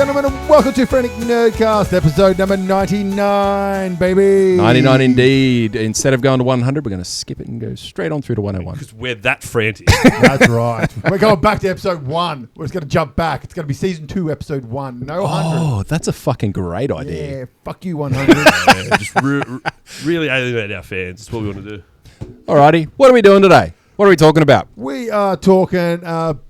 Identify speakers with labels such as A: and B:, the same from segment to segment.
A: gentlemen, and welcome to Frantic Nerdcast, episode number 99, baby.
B: 99 indeed. Instead of going to 100, we're going to skip it and go straight on through to 101.
C: Because we're that frantic.
A: That's right. We're going back to episode 1. We're just going to jump back. It's going to be season 2, episode 1. No 100.
B: Oh, that's a fucking great idea.
A: Yeah, fuck you, 100.
C: Yeah, just really alienate our fans. That's what we want to do.
B: Alrighty, what are we doing today? What are we talking about?
A: We are talking about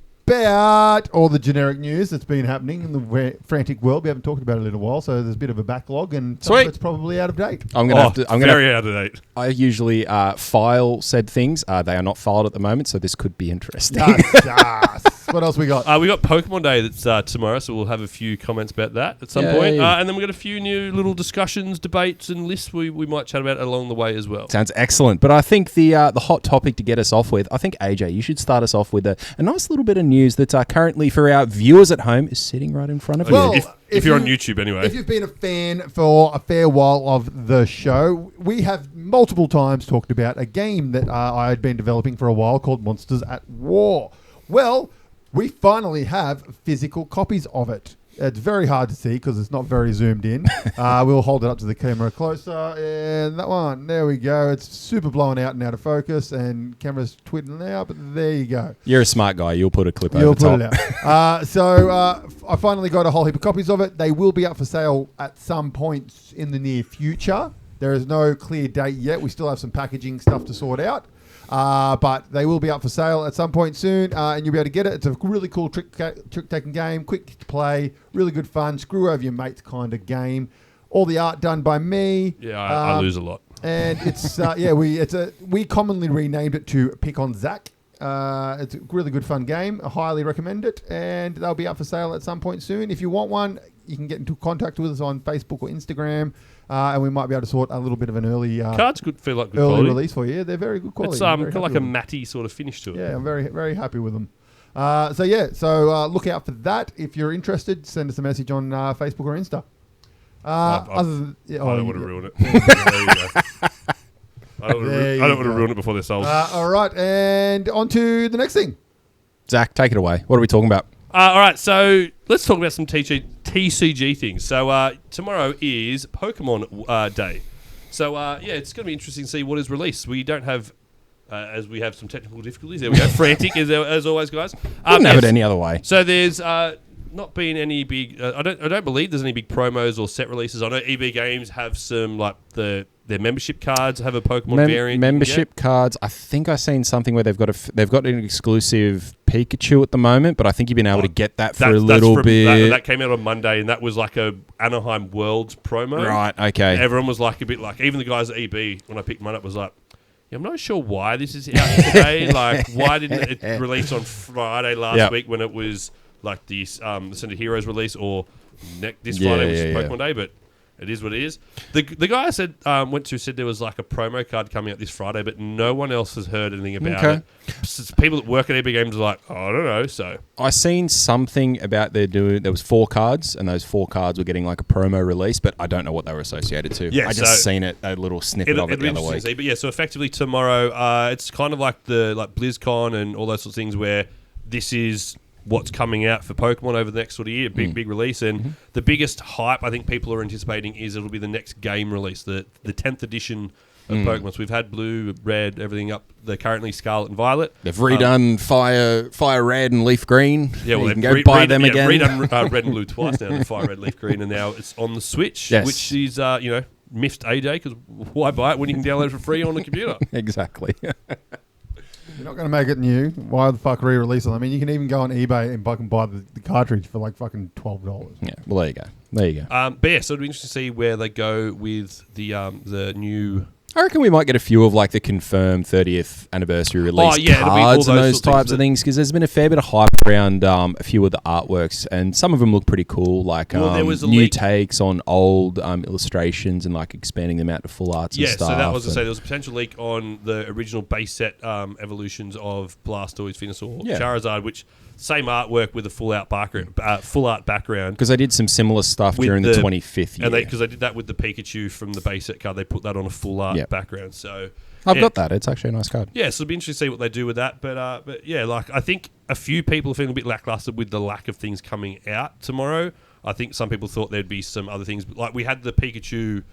A: all the generic news that's been happening in the frantic world. We haven't talked about it in a little while, so there's a bit of a backlog, and some of it's probably out of date.
B: I'm
C: very out of date.
B: I usually file said things. They are not filed at the moment, so this could be interesting.
A: Yes. What else we got?
C: We got Pokemon Day that's tomorrow, so we'll have a few comments about that at some point. And then we got a few new little discussions, debates, and lists we might chat about along the way as well.
B: Sounds excellent. But I think the hot topic to get us off with, I think, AJ, you should start us off with a nice little bit of news that currently for our viewers at home is sitting right in front of you.
C: If you're on YouTube anyway.
A: If you've been a fan for a fair while of the show, we have multiple times talked about a game that I had been developing for a while called Monsters at War. Well, we finally have physical copies of it. It's very hard to see because it's not very zoomed in. We'll hold it up to the camera closer. And that one, there we go. It's super blown out and out of focus, and camera's twiddling out, but there you go.
B: You're a smart guy. You'll put a clip over
A: You'll
B: the top.
A: put it out. So I finally got a whole heap of copies of it. They will be up for sale at some point in the near future. There is no clear date yet. We still have some packaging stuff to sort out. But they will be up for sale at some point soon, and you'll be able to get it. It's a really cool trick-taking game, quick to play, really good fun, screw over your mates kind of game. All the art done by me.
C: Yeah, I lose a lot.
A: And it's we commonly renamed it to Pick on Zach. It's a really good fun game. I highly recommend it, and they'll be up for sale at some point soon. If you want one, you can get into contact with us on Facebook or Instagram. And we might be able to sort a little bit of an early
C: cards feel like good
A: early
C: quality.
A: Release for you. Yeah, they're very good quality.
C: It's got like a matty sort of finish to it.
A: Yeah, I'm very, very happy with them. So look out for that. If you're interested, send us a message on Facebook or Insta.
C: I don't want to ruin it. There you go. I don't want to ruin it before they're sold.
A: All right, and on to the next thing.
B: Zach, take it away. What are we talking about?
C: All right, so let's talk about some TCG things. So tomorrow is Pokemon Day. So it's going to be interesting to see what is released. We don't have, as we have some technical difficulties. There we go. Frantic as always, guys.
B: Couldn't have it any other way.
C: So there's not been any big. I don't believe there's any big promos or set releases. I know EB Games have some like their membership cards have a Pokemon variant.
B: Membership cards. I think I've seen something where they've got an exclusive Pikachu at the moment, but I think you've been able to get that for a little bit.
C: That came out on Monday, and that was like a Anaheim Worlds promo.
B: Right. Okay.
C: Everyone was like a bit like, even the guys at EB when I picked mine up was like, yeah, I'm not sure why this is out today. Like, why didn't it release on Friday last week when it was like the Ascended Heroes release, or this Friday, which is Pokemon Day, but it is what it is. The guy I said said there was like a promo card coming out this Friday, but no one else has heard anything about it. People that work at EB Games are like, oh, I don't know. So
B: I seen something about there was 4 cards, and those 4 cards were getting like a promo release, but I don't know what they were associated to.
C: Yeah,
B: I just seen it, a little snippet of it the other week.
C: But yeah, so effectively tomorrow, it's kind of like the BlizzCon and all those sorts of things where this is what's coming out for Pokemon over the next sort of year, big release. And the biggest hype I think people are anticipating is it'll be the next game release, the 10th edition of Pokemon. So we've had Blue, Red, everything up. They're currently Scarlet and Violet.
B: They've redone Fire Red and Leaf Green.
C: Yeah, well,
B: you can go buy them again.
C: Redone Red and Blue twice now, and Fire Red, Leaf Green, and now it's on the Switch, which is, miffed AJ, because why buy it when you can download it for free on the computer?
B: Exactly.
A: You're not going to make it new. Why the fuck re-release it? I mean, you can even go on eBay and fucking buy the cartridge for like fucking $12.
B: Yeah, well, there you go.
C: But yeah, so it'll be interesting to see where they go with the new.
B: I reckon we might get a few of like the confirmed 30th anniversary release cards and those types of things, because there's been a fair bit of hype around a few of the artworks, and some of them look pretty cool, like there was new takes on old illustrations and like expanding them out to full arts and stuff.
C: Yeah, so that was to say there was a potential leak on the original base set evolutions of Blastoise, Venusaur, Charizard, which same artwork with a full art background.
B: Because they did some similar stuff during the 25th year.
C: And because they did that with the Pikachu from the base set card, they put that on a full art background. So
B: I've got that. It's actually a nice card.
C: Yeah, so it'll be interesting to see what they do with that. But yeah, like I think a few people are feeling a bit lackluster with the lack of things coming out tomorrow. I think some people thought there'd be some other things. Like we had the Pikachu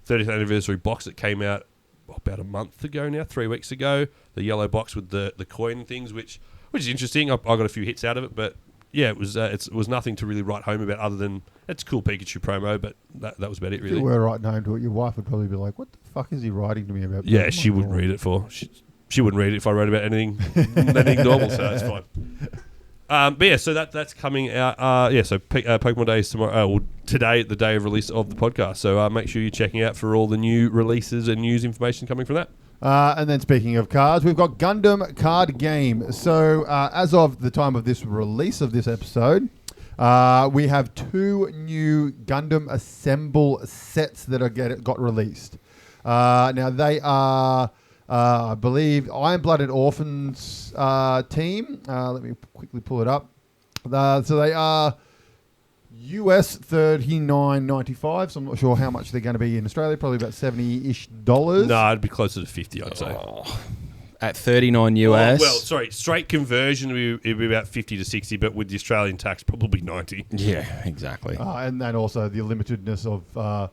C: 30th anniversary box that came out about a month ago now, 3 weeks ago. The yellow box with the coin things, which is interesting. I got a few hits out of it, but yeah, it was nothing to really write home about other than it's a cool Pikachu promo, but that was about it really.
A: If you were writing home to it, your wife would probably be like, what the fuck is he writing to me about?
C: Yeah, she wouldn't read it for. She wouldn't read it if I wrote about anything normal, so that's fine. But yeah, so that's coming out. So Pokemon Day is tomorrow. Today, the day of release of the podcast. So make sure you're checking out for all the new releases and news information coming from that.
A: And then speaking of cards, we've got Gundam Card Game. So as of the time of this release of this episode, we have 2 new Gundam Assemble sets that are got released. Now they are, I believe, Iron-Blooded Orphans team. Let me quickly pull it up. So they are US $39.95. So I'm not sure how much they're going to be in Australia. Probably about $70-ish.
C: No, it'd be closer to 50, I'd say.
B: At 39 US.
C: Well, sorry, straight conversion it'd be about 50 to 60, but with the Australian tax, probably 90.
B: Yeah, exactly.
A: And then also the limitedness of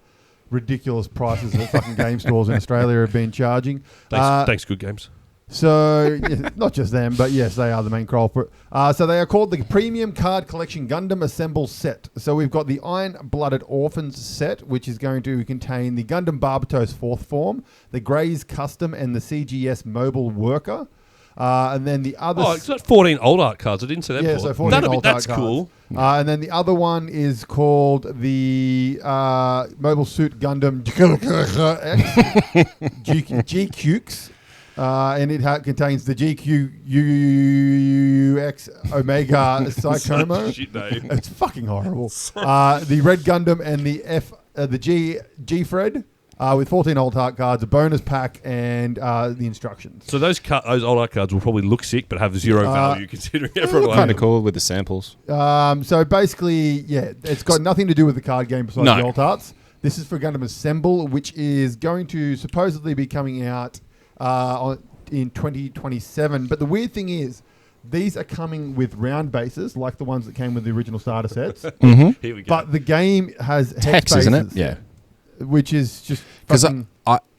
A: ridiculous prices that fucking game stores in Australia have been charging.
C: Thanks, Good Games.
A: So, not just them, but yes, they are the main culprit. So they are called the Premium Card Collection Gundam Assemble Set. So we've got the Iron-Blooded Orphans set, which is going to contain the Gundam Barbatos 4th form, the Greys Custom, and the CGS Mobile Worker. And then the other...
C: Oh, it's got 14 old art cards. I didn't say that before.
A: So 14 old
C: that's
A: art
C: cool.
A: Cards. And then the other one is called the Mobile Suit Gundam GQX. And it contains the GQUX Omega Psychomo.
C: Shit name.
A: It's fucking horrible. The Red Gundam and the G-Fred with 14 old art cards, a bonus pack, and the instructions.
C: So those old art cards will probably look sick, but have zero value considering everyone.
B: Kind of cool with the samples.
A: So basically, yeah, it's got nothing to do with the card game besides the old arts. This is for Gundam Assemble, which is going to supposedly be coming out in 2027. But the weird thing is, these are coming with round bases, like the ones that came with the original starter sets.
B: Mm-hmm.
C: Here we go.
A: But the game has
B: hex, isn't it? Yeah.
A: Which is just
B: because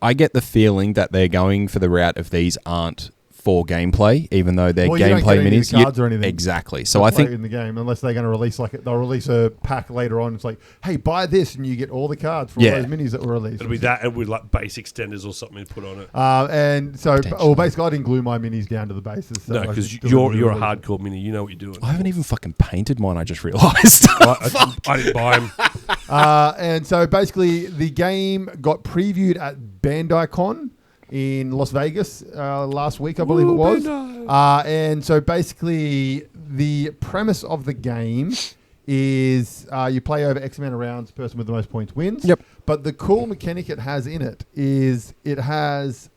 B: I get the feeling that they're going for the route of these aren't for gameplay, even though they're gameplay minis.
A: Cards or anything.
B: Exactly. So I think
A: in the game, unless they're going to release they'll release a pack later on. It's like, hey, buy this and you get all the cards for all those minis that were released.
C: It'll be that and with like base extenders or something to put on it.
A: And so, basically, I didn't glue my minis down to the bases. So
C: no, because you're a hardcore mini. You know what you're doing.
B: I haven't even fucking painted mine. I just realised.
C: I didn't buy them.
A: And so basically, the game got previewed at BandaiCon in Las Vegas last week, I believe it was. And so basically, the premise of the game is you play over X amount of rounds, the person with the most points wins.
B: Yep.
A: But the cool mechanic it has in it is it has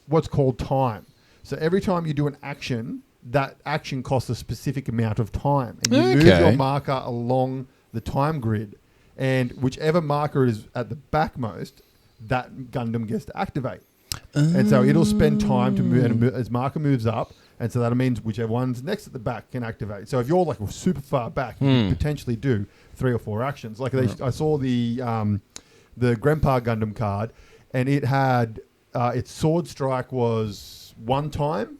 A: what's called time. So every time you do an action, that action costs a specific amount of time. And you move your marker along the time grid. And whichever marker is at the backmost, that Gundam gets to activate. And so it'll spend time to move, and as marker moves up, and so that means whichever one's next at the back can activate. So if you're like super far back, you can potentially do 3 or 4 actions. Like I saw the Grandpa Gundam card, and it had its sword strike was 1 time,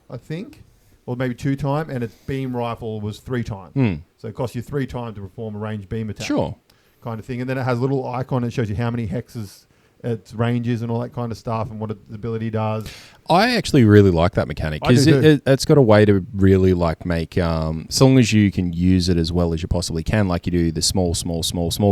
A: I think, or maybe 2 time, and its beam rifle was 3 times. So it costs you 3 times to perform a ranged beam attack.
B: Sure.
A: Kind of thing. And then it has a little icon that shows you how many hexes its ranges and all that kind of stuff and what its ability does.
B: I actually really like that mechanic because it's got a way to really like make, so long as you can use it as well as you possibly can, like you do the small,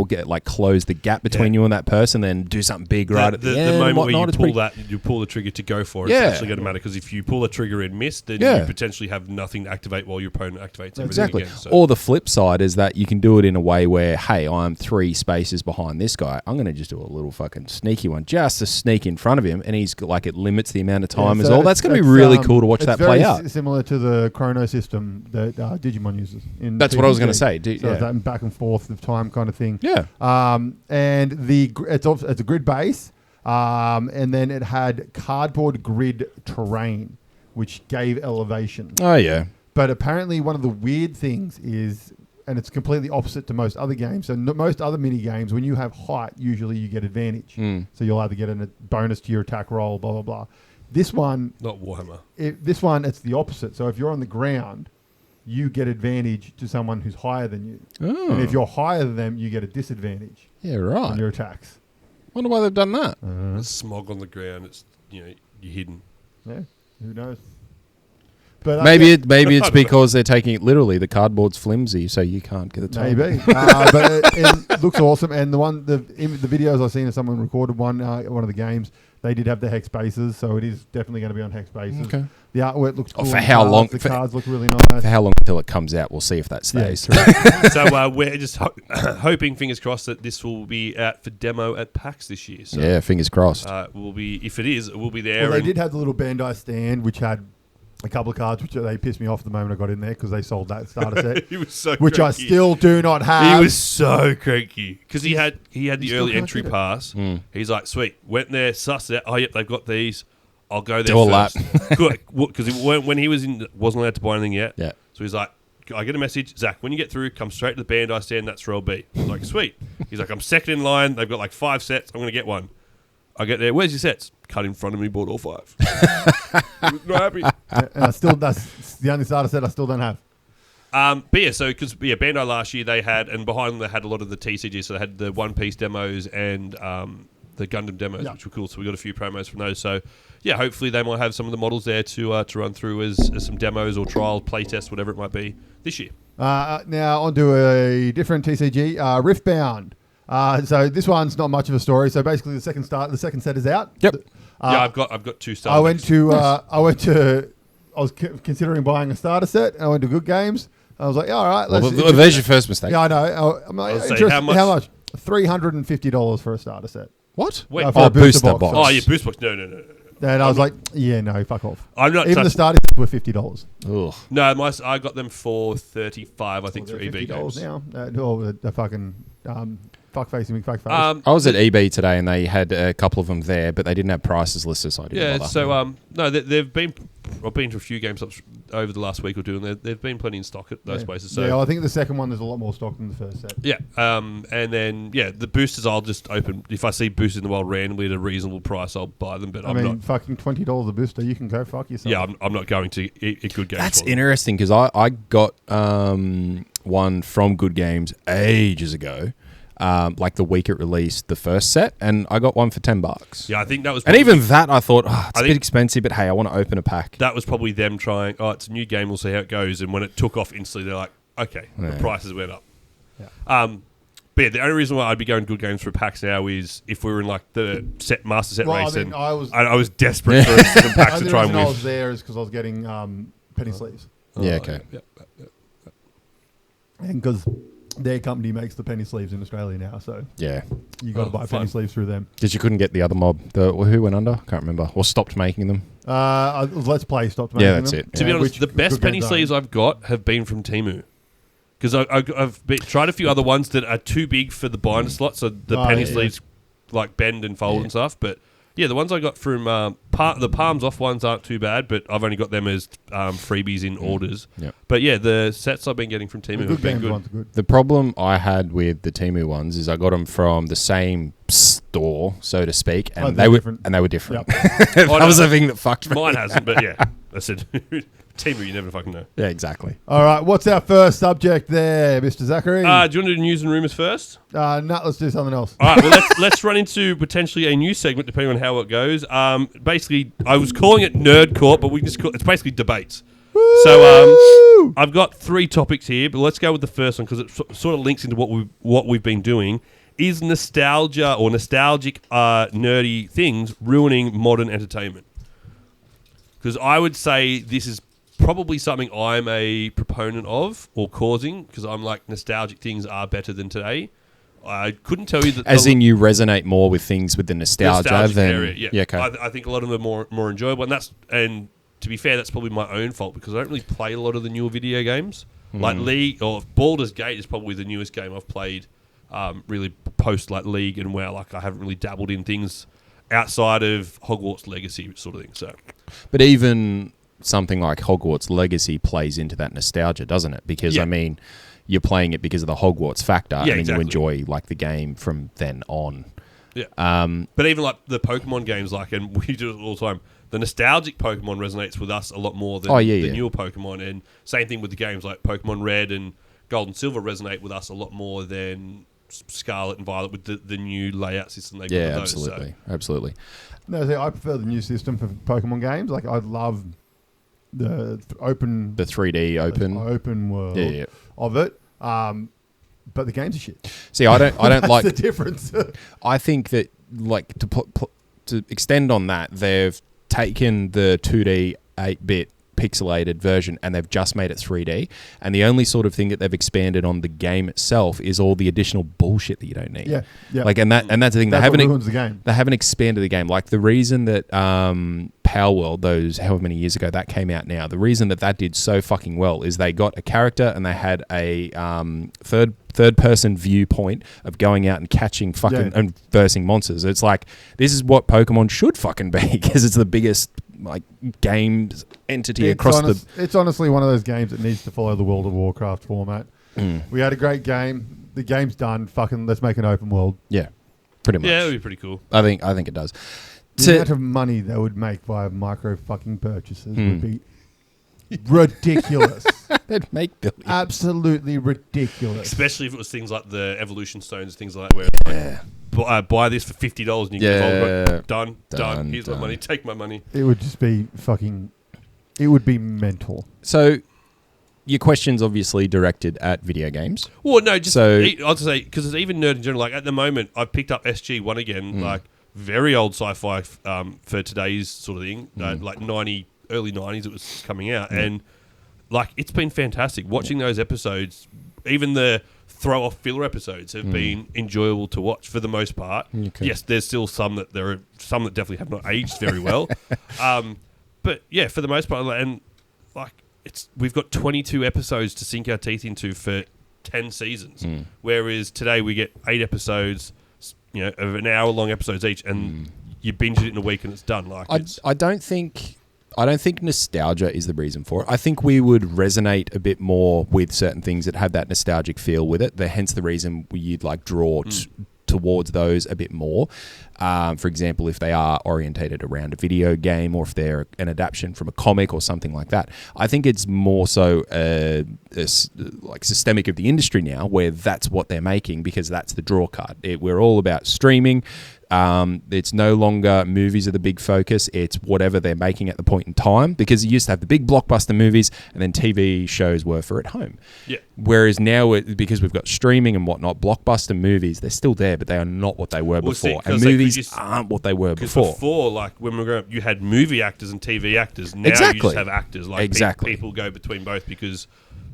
B: get like close the gap between you and that person, then do something big right at the end.
C: The moment where you pull the trigger to go for it, it's actually going to matter because if you pull the trigger and miss, then you potentially have nothing to activate while your opponent activates everything again. So.
B: Or the flip side is that you can do it in a way where, hey, I'm 3 spaces behind this guy. I'm going to just do a little fucking sneaky one just to sneak in front of him, and he's like, it limits the amount of time as well. That's going to be really cool to watch that play out. It's
A: similar to the chrono system that Digimon uses.
B: That's what I was going to say.
A: That back and forth of time kind of thing.
B: Yeah.
A: And it's a grid base, and then it had cardboard grid terrain, which gave elevation.
B: Oh, yeah.
A: But apparently one of the weird things is and it's completely opposite to most other games. So most other mini games, when you have height, usually you get advantage. So you'll either get a bonus to your attack roll, blah blah blah. This one,
C: not Warhammer.
A: This one, it's the opposite. So if you're on the ground, you get advantage to someone who's higher than you, and if you're higher than them, you get a disadvantage.
B: Yeah, right.
A: On your attacks.
B: Wonder why they've done that.
C: There's smog on the ground. It's you're hidden.
A: Yeah, who knows? But
B: maybe it's because they're taking it literally. The cardboard's flimsy, so you can't get the top.
A: Maybe, but it looks awesome. And the videos I've seen of someone recorded one of the games. They did have the hex bases, so it is definitely going to be on hex bases. Okay. The artwork looks cool.
B: For how long?
A: The cards look really nice.
B: For how long until it comes out? We'll see if that stays.
C: Yeah, so we're just hoping, fingers crossed, that this will be out for demo at PAX this year. So,
B: yeah, fingers crossed.
C: Will be, if it is, it will be there.
A: Well, they did have the little Bandai stand, which had a couple of cards, which they pissed me off the moment I got in there because they sold that starter set.
C: He was so
A: which
C: cranky.
A: I still do not have.
C: He was so cranky because he had the early entry pass. He's like, sweet, went there, sussed it. Oh, yep, they've got these. I'll go there first. Good, because when he wasn't allowed to buy anything yet.
B: Yeah.
C: So he's like, I get a message, Zach, when you get through, come straight to the Bandai stand. That's row B. I'm like, sweet. He's like, I'm second in line. They've got like 5 sets. I'm going to get one. I get there. Where's your sets? Cut in front of me. Bought all 5. Not happy.
A: And that's the only starter set I still don't have.
C: But yeah, so because Bandai last year they had, and behind them they had a lot of the TCGs. So they had the One Piece demos and the Gundam demos, which were cool. So we got a few promos from those. So yeah, hopefully they might have some of the models there to run through as some demos or trial playtests, whatever it might be this year.
A: Now onto a different TCG, Riftbound. So this one's not much of a story. So basically, the second set is out.
B: Yep.
C: I've got 2 starters.
A: I was considering buying a starter set. I went to Good Games. I was like, all right,
B: there's your first mistake.
A: Yeah, I know. I'm like,
C: how much?
A: $350 for a starter set.
B: What?
C: Wait,
A: for a booster box.
C: Oh, yeah, booster box. No.
A: And I was like, yeah, no, fuck off.
C: I'm not.
A: Even the starter sets were $50.
B: Ugh.
C: No, I got them for $35. I think through EB Games.
A: Now, the fucking fuck-facing McFuckface.
B: I was at eBay today and they had a couple of them there, but they didn't have prices listed, so I didn't bother.
C: So no, they've been. I've been to a few GameStops over the last week or two, and they've been plenty in stock at those places. So
A: yeah, I think the second one there's a lot more stock than the first set.
C: Yeah, and then the boosters I'll just open if I see boosters in the wild randomly at a reasonable price, I'll buy them. But I'm not
A: fucking $20 a booster. You can go fuck yourself.
C: Yeah, I'm not going to eat Good Games.
B: That's interesting because I got one from Good Games ages ago. Like the week it released the first set, and I got one for $10.
C: Yeah, I think that was.
B: And even that, I thought, it's a bit expensive, but hey, I want to open a pack.
C: That was probably them trying. Oh, it's a new game. We'll see how it goes. And when it took off instantly, they're like, okay, the prices went up. Yeah. But yeah, the only reason why I'd be going Good Games for packs now is if we were in like the master set race, and I was desperate for some packs to try and win.
A: The reason I was there is because I was getting penny sleeves.
B: Yeah. Okay.
A: And because their company makes the penny sleeves in Australia now, so
B: yeah,
A: you got to buy penny sleeves through them.
B: Because you couldn't get the other mob. Who went under? Can't remember. Or stopped making them.
A: Let's Play stopped making them.
B: Yeah, that's it.
C: To be honest, the best penny sleeves I've got have been from Temu. Because I've tried a few other ones that are too big for the binder slot, so the penny sleeves like bend and fold and stuff. But yeah, the ones I got from the palms off ones aren't too bad, but I've only got them as freebies in orders.
B: Yep.
C: But yeah, the sets I've been getting from Temu have been good.
B: The problem I had with the Temu ones is I got them from the same store, so to speak, and they were different.
A: Yep.
B: That was the thing that fucked me.
C: Mine hasn't, but yeah, I said Temu, you never fucking know.
B: Yeah, exactly.
A: All right, what's our first subject there, Mr. Zachary?
C: Do you want to do news and rumours first?
A: No, let's do something else.
C: All right, well, let's run into potentially a new segment depending on how it goes. Basically, I was calling it Nerd Court, but it's basically debates. Woo! So I've got 3 topics here, but let's go with the first one because it sort of links into what we've been doing. Is nostalgia or nostalgic nerdy things ruining modern entertainment? Because I would say this is probably something I'm a proponent of or causing, because I'm like, nostalgic things are better than today. I couldn't tell you that.
B: As in, you resonate more with things with the nostalgia than
C: area, yeah. Okay. I think a lot of them are more enjoyable, and to be fair, that's probably my own fault because I don't really play a lot of the newer video games. Like League or Baldur's Gate is probably the newest game I've played. Really post like League and WoW. Like I haven't really dabbled in things outside of Hogwarts Legacy sort of thing. So,
B: but even something like Hogwarts Legacy plays into that nostalgia, doesn't it? Because I mean, you're playing it because of the Hogwarts factor, and then you enjoy like the game from then on.
C: Yeah. But even like the Pokemon games, like, and we do it all the time, the nostalgic Pokemon resonates with us a lot more than the newer Pokemon. And same thing with the games like Pokemon Red and Gold and Silver resonate with us a lot more than Scarlet and Violet with the new layout system they got.
B: Yeah, absolutely.
A: No, see, I prefer the new system for Pokemon games. Like, I love the
B: 3D
A: open world of it. But the games are shit.
B: See, I don't like
A: the difference.
B: I think that like to extend on that, they've taken the 2D 8-bit pixelated version and they've just made it 3D, and the only sort of thing that they've expanded on the game itself is all the additional bullshit that you don't need. Like, and that's the thing. They haven't expanded the game. Like the reason that Power World, those however many years ago that came out now, the reason that did so fucking well is they got a character and they had a third person viewpoint of going out and catching fucking and versing monsters. It's like, this is what Pokemon should fucking be, because it's the biggest like games entity across
A: It's honestly one of those games that needs to follow the World of Warcraft format. We had a great game. The game's done. Fucking let's make an open world.
B: Yeah, pretty much.
C: Yeah, it would be pretty cool.
B: I think it does.
A: The amount of money they would make via micro fucking purchases would be ridiculous.
B: They'd make billions.
A: Absolutely ridiculous.
C: Especially if it was things like the evolution stones, things like that, where it's like, buy this for $50 and you can evolve it. Done. Here's my money. Take my money.
A: It would just be fucking... It would be mental.
B: So, your question's obviously directed at video games.
C: Well, no, just... I'd say, because it's even nerd in general. Like, at the moment, I've picked up SG-1 again, like, very old sci-fi for today's sort of thing. Like, early 90s it was coming out. And, like, it's been fantastic. Watching those episodes, even the throw-off filler episodes have been enjoyable to watch for the most part. Okay. Yes, there's still some that definitely have not aged very well. But yeah, for the most part, and like we've got 22 episodes to sink our teeth into for 10 seasons, whereas today we get 8 episodes, of an hour-long episodes each, and you binge it in a week and it's done. Like,
B: I don't think nostalgia is the reason for it. I think we would resonate a bit more with certain things that have that nostalgic feel with it. Hence the reason you'd like draw towards those a bit more. For example, if they are orientated around a video game or if they're an adaptation from a comic or something like that. I think it's more so like systemic of the industry now, where that's what they're making because that's the draw card. We're all about streaming. It's no longer movies are the big focus. It's whatever they're making at the point in time, because you used to have the big blockbuster movies and then TV shows were for at home.
C: Yeah.
B: Whereas now, because we've got streaming and whatnot, blockbuster movies, they're still there, but they are not what they were before. And movies aren't what they were before.
C: Before, like when we were growing up, you had movie actors and TV actors. Now you just have actors. Like people go between both because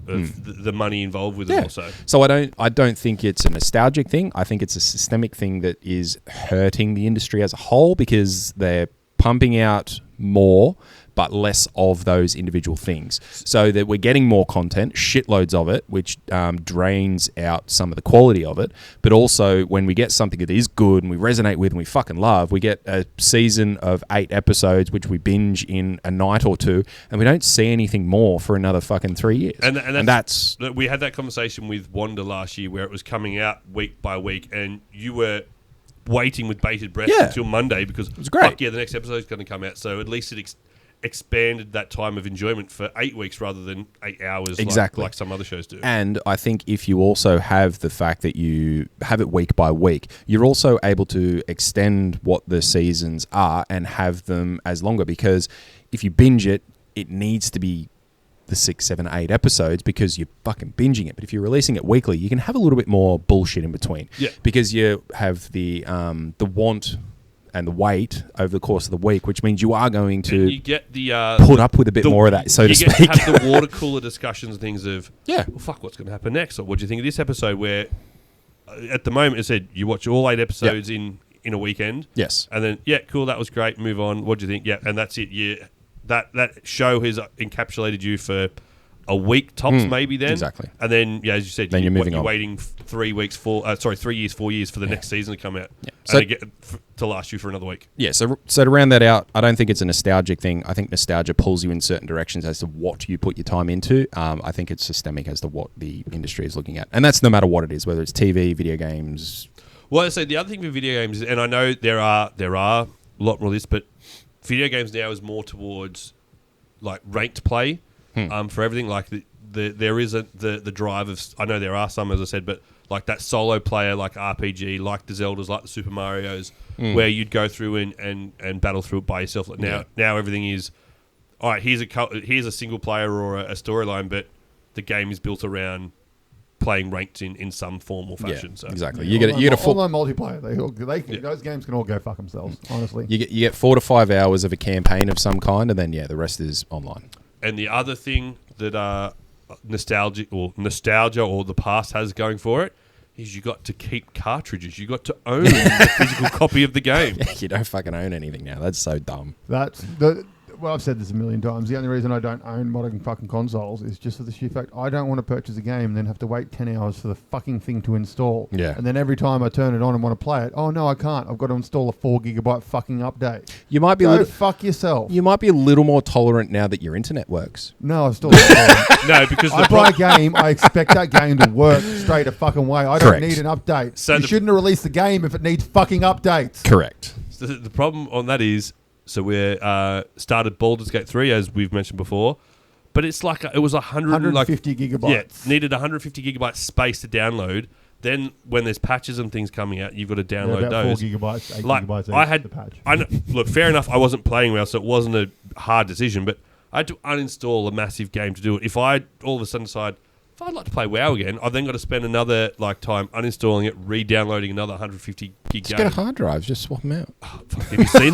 C: of the money involved with it also.
B: So I don't think it's a nostalgic thing. I think it's a systemic thing that is hurting the industry as a whole, because they're pumping out more but less of those individual things, so that we're getting more content, shitloads of it, which drains out some of the quality of it. But also, when we get something that is good and we resonate with and we fucking love, we get a season of 8 episodes which we binge in a night or two, and we don't see anything more for another fucking 3 years.
C: And that's we had that conversation with Wanda last year, where it was coming out week by week, and you were waiting with bated breath until Monday, because it was great. The next episode is going to come out. So at least it expanded that time of enjoyment for 8 weeks rather than 8 hours like some other shows do.
B: And I think if you also have the fact that you have it week by week, you're also able to extend what the seasons are and have them as longer, because if you binge it, it needs to be the 6, 7, 8 episodes because you're fucking binging it. But if you're releasing it weekly, you can have a little bit more bullshit in between.
C: Yeah.
B: Because you have the want and the wait over the course of the week, which means you are going to
C: you get the
B: put up with a bit more of that, so to speak.
C: You get to have the water cooler discussions and things of,
B: well,
C: fuck, what's going to happen next? Or what do you think of this episode, where at the moment it said you watch all 8 episodes in a weekend.
B: Yes.
C: And then, cool, that was great, move on. What do you think? Yeah, and that's it. That show has encapsulated you for a week tops, maybe then.
B: Exactly.
C: And then, as you said,
B: then you're
C: waiting 3 years, 4 years for the next season to come out.
B: Yeah.
C: And to last you for another week.
B: Yeah, so to round that out, I don't think it's a nostalgic thing. I think nostalgia pulls you in certain directions as to what you put your time into. I think it's systemic as to what the industry is looking at. And that's no matter what it is, whether it's TV, video games.
C: Well, so the other thing with video games, and I know there are a lot more of this, but video games now is more towards like ranked play for everything. Like there isn't the drive of, I know there are some, as I said, but like that solo player, like RPG, like the Zeldas, like the Super Marios, where you'd go through and battle through it by yourself. Like now everything is, all right, here's a single player or a storyline, but the game is built around playing ranked in some form or fashion. So
B: exactly.
A: You get a full multiplayer. Those games can all go fuck themselves. Honestly,
B: you get 4 to 5 hours of a campaign of some kind, and then the rest is online.
C: And the other thing that nostalgia or the past has going for it is you got to keep cartridges. You got to own the physical copy of the game.
B: Yeah, you don't fucking own anything now. That's so dumb.
A: Well, I've said this a million times. The only reason I don't own modern fucking consoles is just for the sheer fact I don't want to purchase a game and then have to wait 10 hours for the fucking thing to install.
B: Yeah.
A: And then every time I turn it on and want to play it, oh no, I can't. I've got to install a 4 gigabyte fucking update.
B: You might be
A: fuck yourself.
B: You might be a little more tolerant now that your internet works.
A: No, I still don't.
C: No, because
A: I buy a game, I expect that game to work straight a fucking way. I don't need an update. So you shouldn't have released the game if it needs fucking updates.
B: Correct.
C: So the problem on that is, so we started Baldur's Gate 3, as we've mentioned before, but it's like it was
A: 150 gigabytes.
C: Yeah, needed 150 gigabytes space to download. Then when there's patches and things coming out, you've got to download
A: about
C: those.
A: 4 gigabytes, 8 gigabytes.
C: I had
A: the patch.
C: Look, fair enough. I wasn't playing well, so it wasn't a hard decision. But I had to uninstall a massive game to do it. If I all of a sudden decide, if I'd like to play WoW again, I've then got to spend another time uninstalling it, re-downloading another 150 gig game.
B: Just get a hard drive, just swap them out.
C: Oh, have you seen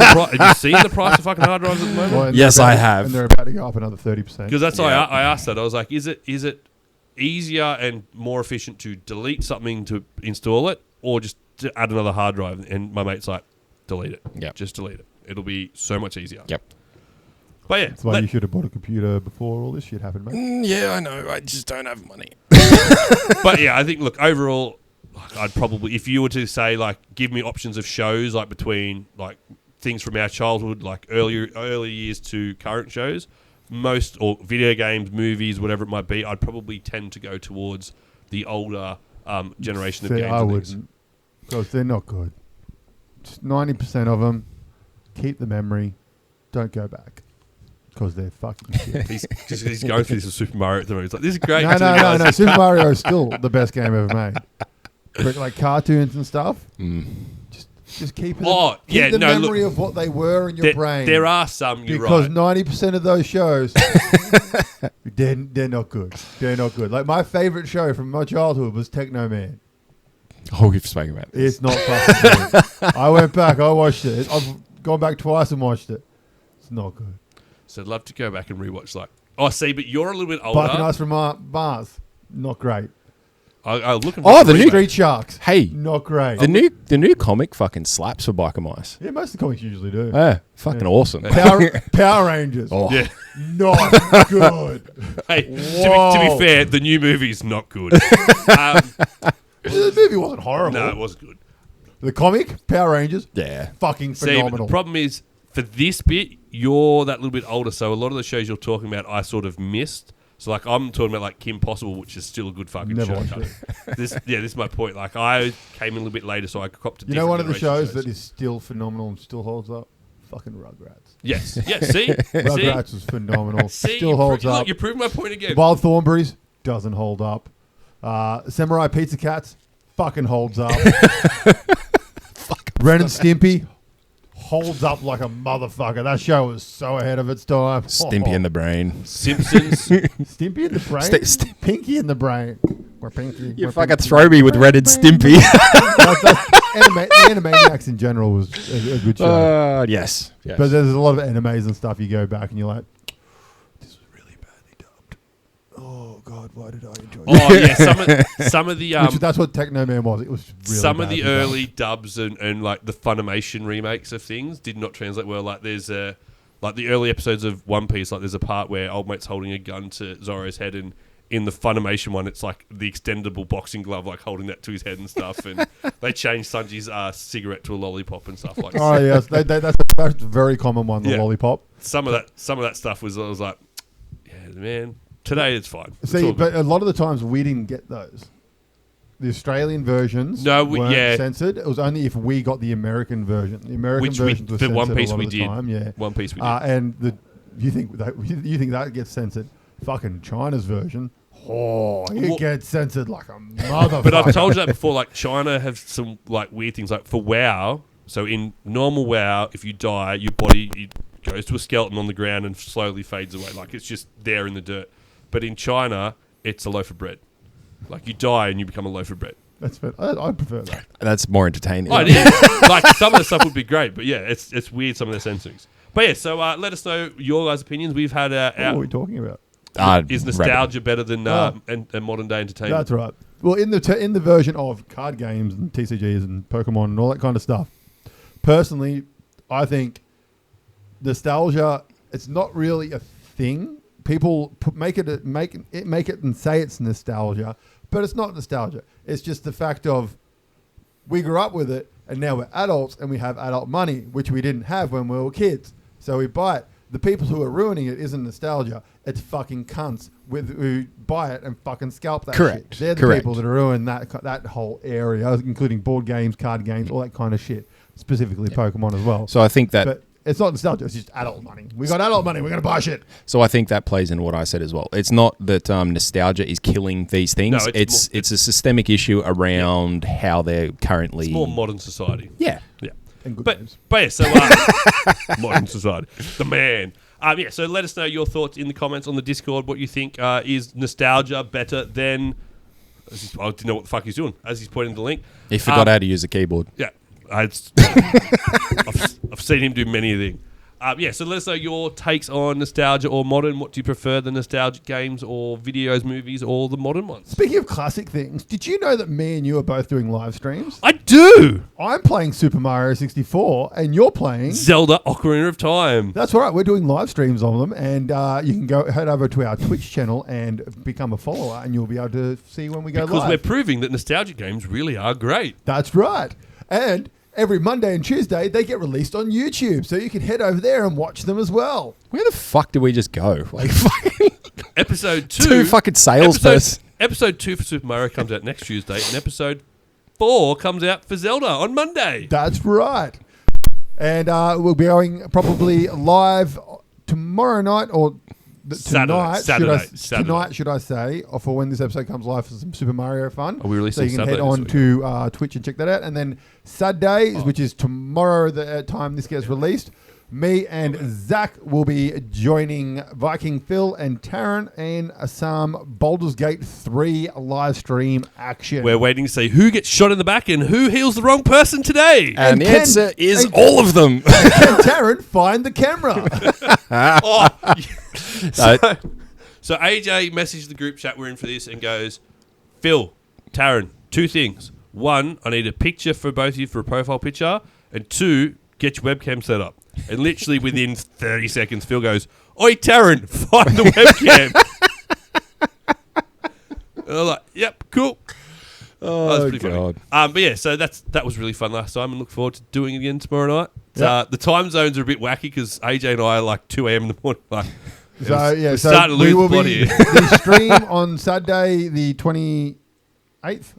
C: the price of fucking hard drives at the moment?
A: Well,
B: yes, I have.
A: And they're about to go up another 30%.
C: Because that's why I asked that. I was like, is it easier and more efficient to delete something to install it, or just to add another hard drive? And my mate's like, delete it.
B: Yep.
C: Just delete it. It'll be so much easier.
B: Yep.
C: But yeah.
A: That's why you should have bought a computer before all this shit happened, mate.
B: Yeah, I know. I just don't have money.
C: But yeah, I think, look, overall, I'd probably, if you were to say, like, give me options of shows, like, between, like, things from our childhood, like, early years to current shows, or video games, movies, whatever it might be, I'd probably tend to go towards the older generation of games.
A: I wouldn't, because they're not good. Just 90% of them, keep the memory, don't go back. Because they're fucking shit.
C: He's going through this with Super Mario at the moment. He's like, this is great.
A: No. Super Mario is still the best game ever made. But like cartoons and stuff, just keep the memory of what they were in your brain.
C: There are some, you're
A: because
C: right.
A: 90% of those shows, they're not good. They're not good. Like my favorite show from my childhood was Techno Man.
B: Oh, we've spoken about this.
A: It's not fucking good. I went back. I watched it. I've gone back twice and watched it. It's not good.
C: So I'd love to go back and rewatch but you're a little bit older.
A: Fucking Ice from Mars. Not great.
C: I'll look
A: the new Street Sharks.
B: Hey,
A: not great.
B: The new comic fucking slaps for Biker Mice.
A: Yeah, most of the comics usually do.
B: Yeah, fucking awesome.
A: Power Rangers.
B: Oh.
C: Yeah.
A: Not good.
C: Hey, to be fair, the new movie's not good.
A: The movie wasn't horrible.
C: No, it was good.
A: The comic, Power Rangers, fucking phenomenal.
C: But the problem is, for this bit, you're that little bit older, so a lot of the shows you're talking about, I sort of missed. So, like, I'm talking about, like, Kim Possible, which is still a good fucking
A: Never
C: show.
A: watched it.
C: This is my point. Like, I came in a little bit later, so I copped to
A: one of the shows that is still phenomenal and still holds up? Fucking Rugrats.
C: Yes. Yeah, see?
A: Rugrats was phenomenal.
C: See?
A: Still holds up.
C: Look, you proved my point again.
A: Wild Thornberrys doesn't hold up. Samurai Pizza Cats fucking holds up. Ren and Stimpy holds up like a motherfucker. That show was so ahead of its time.
B: Stimpy in the brain.
C: Simpsons.
A: Stimpy in the brain? Pinky in the brain. We're Pinky.
B: You fucking throw me with Red and Stimpy.
A: The Animaniacs in general was a good show.
B: Yes.
A: But there's a lot of animes and stuff you go back and you're like, this was really badly dubbed. Oh, God, why did I enjoy that?
C: Oh, yeah. Some of the...
A: that's what Techno Man was. It was really
C: some of the early
A: dubbed.
C: dubs and like the Funimation remakes of things did not translate well. Like there's like the early episodes of One Piece, like there's a part where old mate's holding a gun to Zoro's head, and in the Funimation one, it's like the extendable boxing glove, like holding that to his head and stuff. And they changed Sanji's cigarette to a lollipop and stuff like that.
A: Oh yes, that's a very common one, the lollipop.
C: Some of that stuff was I was like, yeah, man. Today it's fine.
A: See, but a lot of the times we didn't get those. The Australian versions weren't censored. It was only if we got the American version. The American versions were censored
C: One Piece
A: a lot
C: we
A: of the
C: did.
A: time. Yeah,
C: One Piece we did.
A: And you think that gets censored? Fucking China's version. Oh, it gets censored like a motherfucker.
C: But I've told you that before. Like China has some like weird things. Like for WoW, so in normal WoW, if you die, your body goes to a skeleton on the ground and slowly fades away. Like it's just there in the dirt. But in China, it's a loaf of bread. Like you die and you become a loaf of bread.
A: That's fair. I prefer that.
B: That's more entertaining.
C: Oh, it is. Like some of the stuff would be great, but yeah, it's weird some of the censorings. But yeah, so let us know your guys' opinions. We've had
A: what are we talking about?
C: Is nostalgia better than and modern day entertainment?
A: That's right. Well, in the version of card games and TCGs and Pokemon and all that kind of stuff, personally, I think nostalgia. It's not really a thing. People make it and say it's nostalgia, but it's not nostalgia. It's just the fact of we grew up with it, and now we're adults and we have adult money, which we didn't have when we were kids. So we buy it. The people who are ruining it isn't nostalgia. It's fucking cunts who buy it and fucking scalp that shit. They're the people that are ruining that whole area, including board games, card games, all that kind of shit. Specifically Pokemon as well.
B: So I think that...
A: But it's not nostalgia. It's just adult money. We got adult money. We're going to buy shit.
B: So I think that plays into what I said as well. It's not that nostalgia is killing these things. No, it's a systemic issue around how they're currently...
C: It's more modern society.
B: Yeah.
C: Yeah.
A: And good games.
C: But yeah, so modern society. The man. Yeah, so let us know your thoughts in the comments on the Discord. What you think is nostalgia better than... I didn't know what the fuck he's doing as he's pointing the link.
B: He forgot how to use a keyboard.
C: Yeah. I've seen him do many of them. Yeah, so let us know your takes on nostalgia or modern. What do you prefer, the nostalgic games or videos, movies, or the modern ones?
A: Speaking of classic things, did you know that me and you are both doing live streams?
C: I do!
A: I'm playing Super Mario 64, and you're playing...
C: Zelda Ocarina of Time.
A: That's right, we're doing live streams on them, and you can head over to our Twitch channel and become a follower, and you'll be able to see when we go live.
C: Because we're proving that nostalgic games really are great.
A: That's right. And... every Monday and Tuesday, they get released on YouTube, so you can head over there and watch them as well.
B: Where the fuck did we just go? Like,
C: episode 2...
B: Two fucking salesperson.
C: Episode 2 for Super Mario comes out next Tuesday, and episode 4 comes out for Zelda on Monday.
A: That's right. And we'll be going probably live tomorrow night, or... Tonight, should I say, or for when this episode comes live for some Super Mario fun.
C: Are we releasing
A: so you can head on to Twitch and check that out. And then Saturday, which is tomorrow, the time this gets released, me and Zach will be joining Viking Phil and Taryn in some Baldur's Gate 3 live stream action.
C: We're waiting to see who gets shot in the back and who heals the wrong person today.
B: And the answer is all of them.
A: Can Taryn find the camera?
C: So AJ messaged the group chat we're in for this and goes, Phil, Taryn, 2 things. 1, I need a picture for both of you for a profile picture. And 2, get your webcam set up. And literally within 30 seconds, Phil goes, Oi, Taryn, find the webcam. And I'm like, yep, cool.
B: Oh, God.
C: But yeah, so that was really fun last time and look forward to doing it again tomorrow night. Yep. The time zones are a bit wacky because AJ and I are like 2 a.m. in the morning. Like,
A: so we will be the stream on Saturday, the 28th.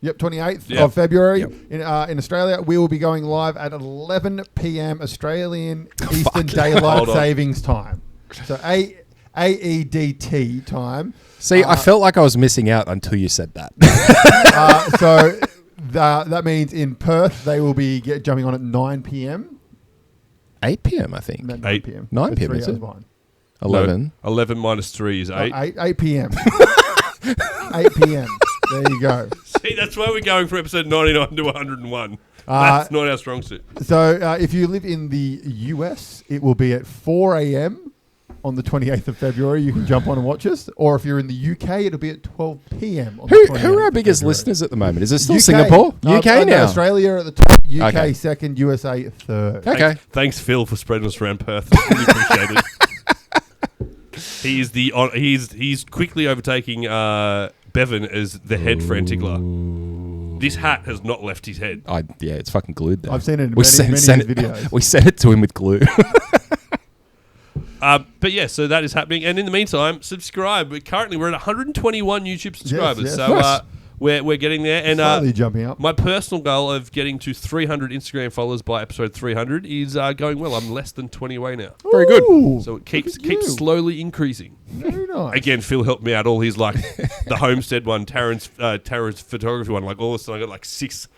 A: Yep, 28th of February in Australia. We will be going live at 11 p.m. Australian Eastern Daylight Savings Time. So AEDT time.
B: See, I felt like I was missing out until you said that.
A: So that means in Perth they will be jumping on at 9 p.m.
B: 8 p.m. I think.
A: 9 p.m.
B: 9 p.m. is it? 11.
C: No, 11 minus 3 is 8.
A: 8 p.m. 8 p.m. There you go.
C: See, that's why we're going for episode 99 to 101. That's not our strong suit.
A: So if you live in the US, it will be at 4 a.m. on the 28th of February, you can jump on and watch us. Or if you're in the UK, it'll be at 12 p.m. on the 28th
B: Who are our biggest listeners at the moment? Is it still
A: UK.
B: Singapore? UK now?
A: Australia at the top, UK second, USA third.
B: Okay.
C: Thanks, Phil, for spreading us around Perth. Really appreciate it. He's quickly overtaking Bevan as the head Franticler. This hat has not left his head.
B: Yeah, it's fucking glued there.
A: I've seen it in many videos.
B: We sent it to him with glue.
C: But yeah, so that is happening. And in the meantime, subscribe. Currently, we're at 121 YouTube subscribers.
A: Yes.
C: So
A: Nice.
C: we're getting there. And
A: Slightly jumping up.
C: my personal goal of getting to 300 Instagram followers by episode 300 is going well. I'm less than 20 away now.
B: Very good.
A: Ooh,
C: So it keeps
A: look at you.
C: slowly increasing.
A: Very nice.
C: Again, Phil helped me out. All his the homestead one, Taryn's photography one. Like all of a sudden, I got like six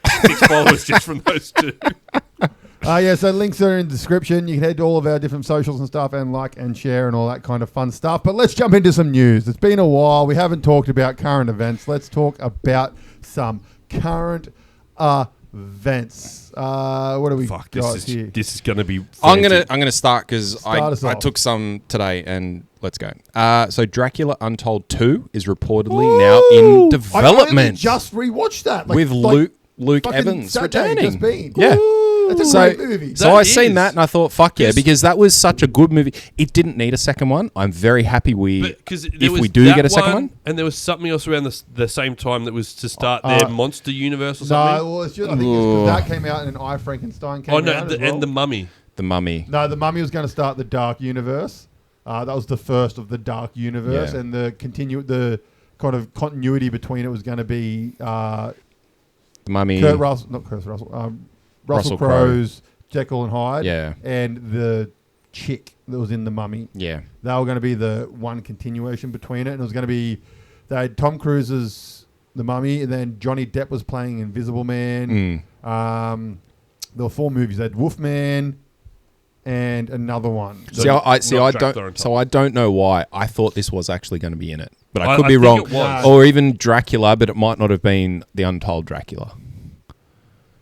C: followers just from those two.
A: So links are in the description. You can head to all of our different socials and stuff and like and share and all that kind of fun stuff. But let's jump into some news. It's been a while. We haven't talked about current events. Let's talk about some current events. What do we got here?
C: This is going to be
B: I'm
C: frantic.
B: gonna start because
A: us
B: I
A: off.
B: took some today and let's go. So Dracula Untold 2 is reportedly now in
A: I
B: development
A: only just rewatched that.
B: with Luke
A: fucking
B: Evans
A: Saturday
B: returning.
A: just been.
B: Yeah.
A: That's a
B: So-
A: great movie.
B: So
C: That
B: I seen
C: is.
B: that and I thought, fuck yeah,
C: Yes.
B: because that was such a good movie. It didn't need a second one. I'm very happy if we do get a second one.
C: And there was something else around the same time that was to start their monster universe or something.
A: No, well, it's just, I think it's 'cause that came out and I Frankenstein came out as well.
C: and the Mummy.
B: The Mummy.
A: No, the Mummy was going to start the Dark Universe. That was the first of the Dark Universe,
B: Yeah.
A: and the kind of continuity between it was going to be
B: The Mummy.
A: Russell Crowe's Jekyll and Hyde,
B: Yeah.
A: and the chick that was in the Mummy.
B: Yeah.
A: They were going to be the one continuation between it, and it was going to be they had Tom Cruise's The Mummy, and then Johnny Depp was playing Invisible Man. There were 4 movies. They had Wolfman and another one.
B: I don't know why. I thought this was actually going to be in it, but I could be
C: think
B: wrong.
C: it was.
B: Or even Dracula, but it might not have been the Untold Dracula.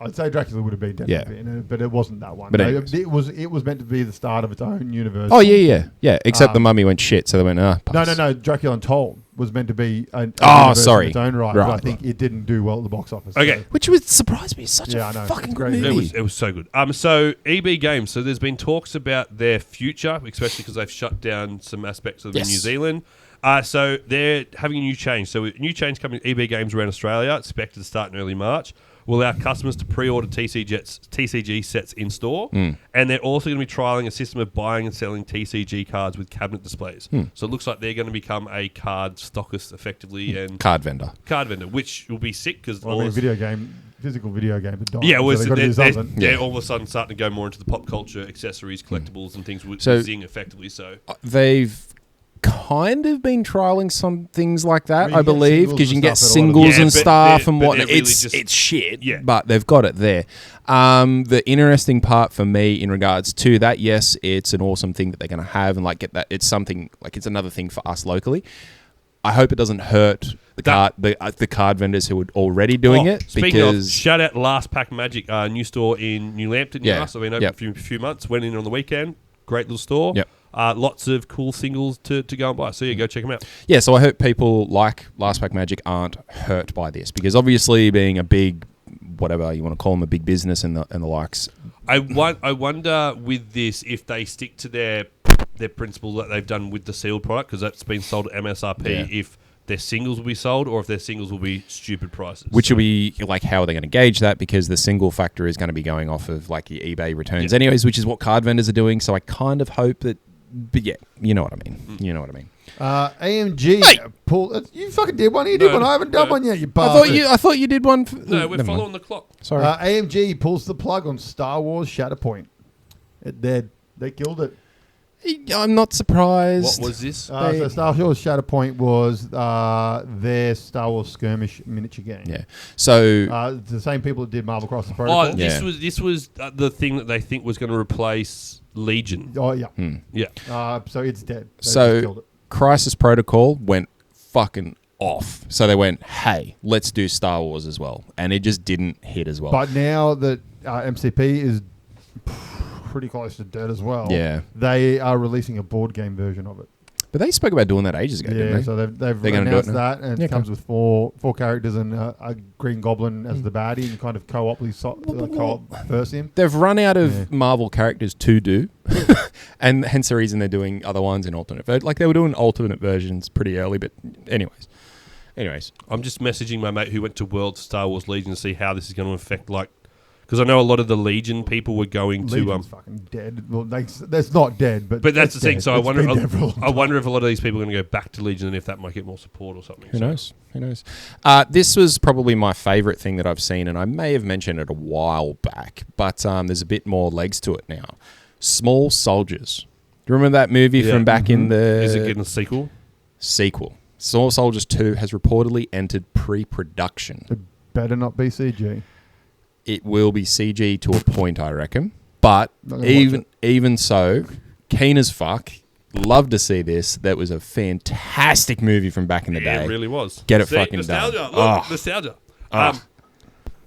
A: I'd say Dracula would have been definitely in it, but it wasn't that one.
B: But
A: No,
B: anyways.
A: it was meant to be the start of its own universe.
B: Oh yeah. Except the Mummy went shit, so they went pass.
A: No. Dracula Untold was meant to be a
B: Oh,
A: universe
B: sorry.
A: in its own right,
B: Right.
A: but I think it didn't do well at the box office.
C: Okay.
B: Which would surprise me. It's such
A: Yeah, I
B: a
A: know.
B: fucking
A: It's
B: good
A: great.
B: movie.
C: It was so good. So EB Games. So there's been talks about their future, especially because they've shut down some aspects of
B: Yes.
C: New Zealand. So they're having a new change. So a new change coming to EB Games around Australia, expected to start in early March. Will allow customers to pre-order TCG sets in store, and they're also going to be trialing a system of buying and selling TCG cards with cabinet displays. So it looks like they're going to become a card stockist effectively and
B: Card vendor.
C: which will be sick because
A: Well, physical video games are dying.
C: yeah, well,
A: so they've got to do something.
C: they're all of a sudden starting to go more into the pop culture, accessories, collectibles, and things with
B: So-
C: Zing effectively. So
B: They've kind of been trialing some things like that,
A: You
B: I
A: can get
B: believe,
A: singles
B: because you
A: and
B: can get
A: stuff at a lot of
B: singles
C: them.
B: and
C: Yeah,
B: stuff
C: but
B: and
C: they're
B: whatnot.
C: really
B: It's
C: just-
B: shit,
C: Yeah.
B: but they've got it there. The interesting part for me in regards to that, yes, it's an awesome thing that they're going to have and like get that. It's something like it's another thing for us locally. I hope it doesn't hurt the card vendors who are already doing it.
C: Speaking of,
B: Because
C: shout out Last Pack Magic, new store in New Lambton.
B: Yeah.
C: I've been open for a few months. Went in on the weekend. Great little store.
B: Yep.
C: Lots of cool singles to go and buy. So yeah, go check them out.
B: yeah, so I hope people like Last Pack Magic aren't hurt by this because obviously being a big, whatever you want to call them, a big business and the likes.
C: I wonder with this if they stick to their principle that they've done with the sealed product because that's been sold at MSRP.
B: Yeah.
C: If their singles will be sold or if their singles will be stupid prices.
B: Which will be like, how are they going to gauge that? Because the single factor is going to be going off of like your eBay returns, anyways, which is what card vendors are doing. So I kind of hope that, but yeah, you know what I mean. You know what I mean.
A: AMG pull. You fucking did one. You did one. I haven't done one yet. You bastard.
B: I thought you did one.
C: No, we're following the clock.
B: Sorry.
A: AMG pulls the plug on Star Wars Shatterpoint. They killed it.
B: I'm not surprised.
C: What was this?
A: So Star Wars Shatterpoint was their Star Wars skirmish miniature game.
B: Yeah. So
A: the same people that did Marvel Cross the Protocol.
C: Oh, this was the thing that they think was going to replace Legion.
A: Oh yeah.
C: Yeah.
A: So it's dead. They just
B: So
A: killed it.
B: Crisis Protocol went fucking off. So they went, hey, let's do Star Wars as well. And it just didn't hit as well.
A: But now that MCP is pretty close to dead as well.
B: Yeah.
A: They are releasing a board game version of it.
B: But they spoke about doing that ages ago, didn't they?
A: So they've announced that, and it comes with four characters and a Green Goblin as the baddie, and kind of co-op versus him.
B: They've run out of Marvel characters to do, and hence the reason they're doing other ones in alternate. Like they were doing alternate versions pretty early, but anyways.
C: I'm just messaging my mate who went to World Star Wars Legion to see how this is going to affect, like, because I know a lot of the Legion people were going
A: Legion's fucking dead. Well, that's not dead, but
C: that's the thing.
A: Dead.
C: So I wonder if a lot of these people are going to go back to Legion and if that might get more support or something.
B: Who knows? This was probably my favourite thing that I've seen, and I may have mentioned it a while back, but there's a bit more legs to it now. Small Soldiers. Do you remember that movie from back in the...
C: Is it getting a sequel?
B: Small Soldiers 2 has reportedly entered pre-production.
A: It better not be CG.
B: It will be CG to a point, I reckon. But even so, keen as fuck. Love to see this. That was a fantastic movie from back in the day.
C: It really was.
B: Get it fucking
C: nostalgia.
B: done.
C: Look, nostalgia.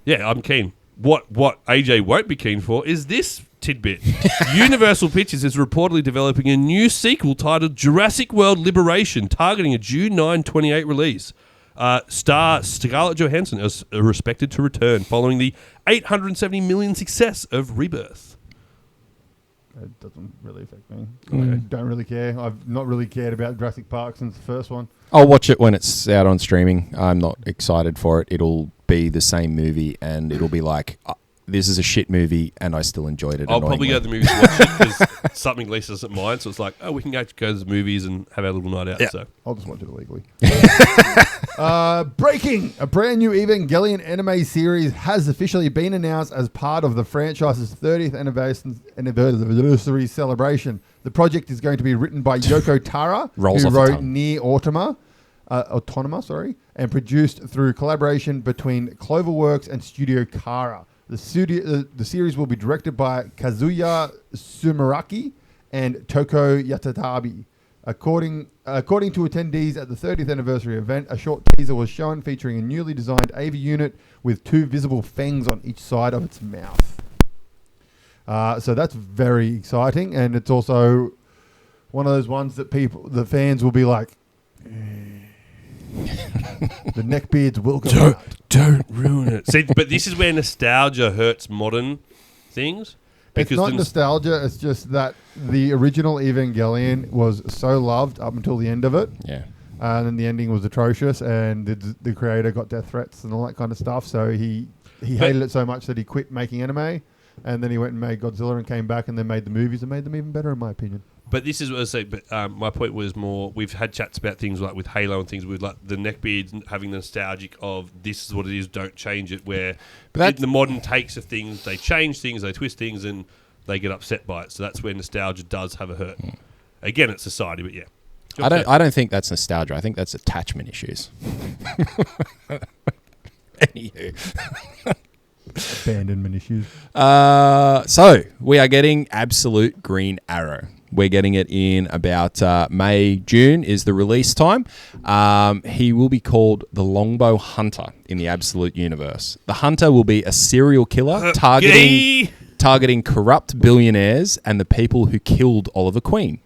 C: Yeah, I'm keen. What AJ won't be keen for is this tidbit. Universal Pictures is reportedly developing a new sequel titled Jurassic World Liberation, targeting a June 9, 28 release. Star Scarlett Johansson is expected to return following the $870 million success of Rebirth.
A: It doesn't really affect me. I don't really care. I've not really cared about Jurassic Park since the first one.
B: I'll watch it when it's out on streaming. I'm not excited for it. It'll be the same movie, and it'll be like, this is a shit movie, and I still enjoyed it.
C: I'll probably go to the movies to watch it because something Lisa doesn't mind. So it's like, we can go to the movies and have our little night out.
B: Yeah.
C: So
A: I'll just watch it illegally. Breaking! A brand new Evangelion anime series has officially been announced as part of the franchise's 30th anniversary celebration. The project is going to be written by Yoko Tara, who wrote Nier Automata, and produced through collaboration between Cloverworks and Studio Kara. The series will be directed by Kazuya Sumeraki and Toko Yatatabe. According to attendees at the 30th anniversary event, a short teaser was shown featuring a newly designed AV unit with 2 visible fangs on each side of its mouth. So that's very exciting, and it's also one of those ones that the fans will be like, the neckbeards will go.
C: Don't ruin it. See, but this is where nostalgia hurts modern things.
A: It's not nostalgia. It's just that the original Evangelion was so loved up until the end of it.
B: Yeah.
A: And then the ending was atrocious, and the creator got death threats and all that kind of stuff. So he hated it so much that he quit making anime, and then he went and made Godzilla and came back and then made the movies and made them even better, in my opinion.
C: But this is what I say. But my point was more. We've had chats about things like with Halo and things with like the neckbeards having the nostalgic of this is what it is. Don't change it. Where the modern takes of things, they change things, they twist things, and they get upset by it. So that's where nostalgia does have a hurt. Again, it's society, but yeah.
B: I don't think that's nostalgia. I think that's attachment issues. Anywho.
A: Abandonment issues.
B: So we are getting Absolute Green Arrow. We're getting it in about May, June is the release time. He will be called the Longbow Hunter in the Absolute universe. The Hunter will be a serial killer targeting corrupt billionaires and the people who killed Oliver Queen.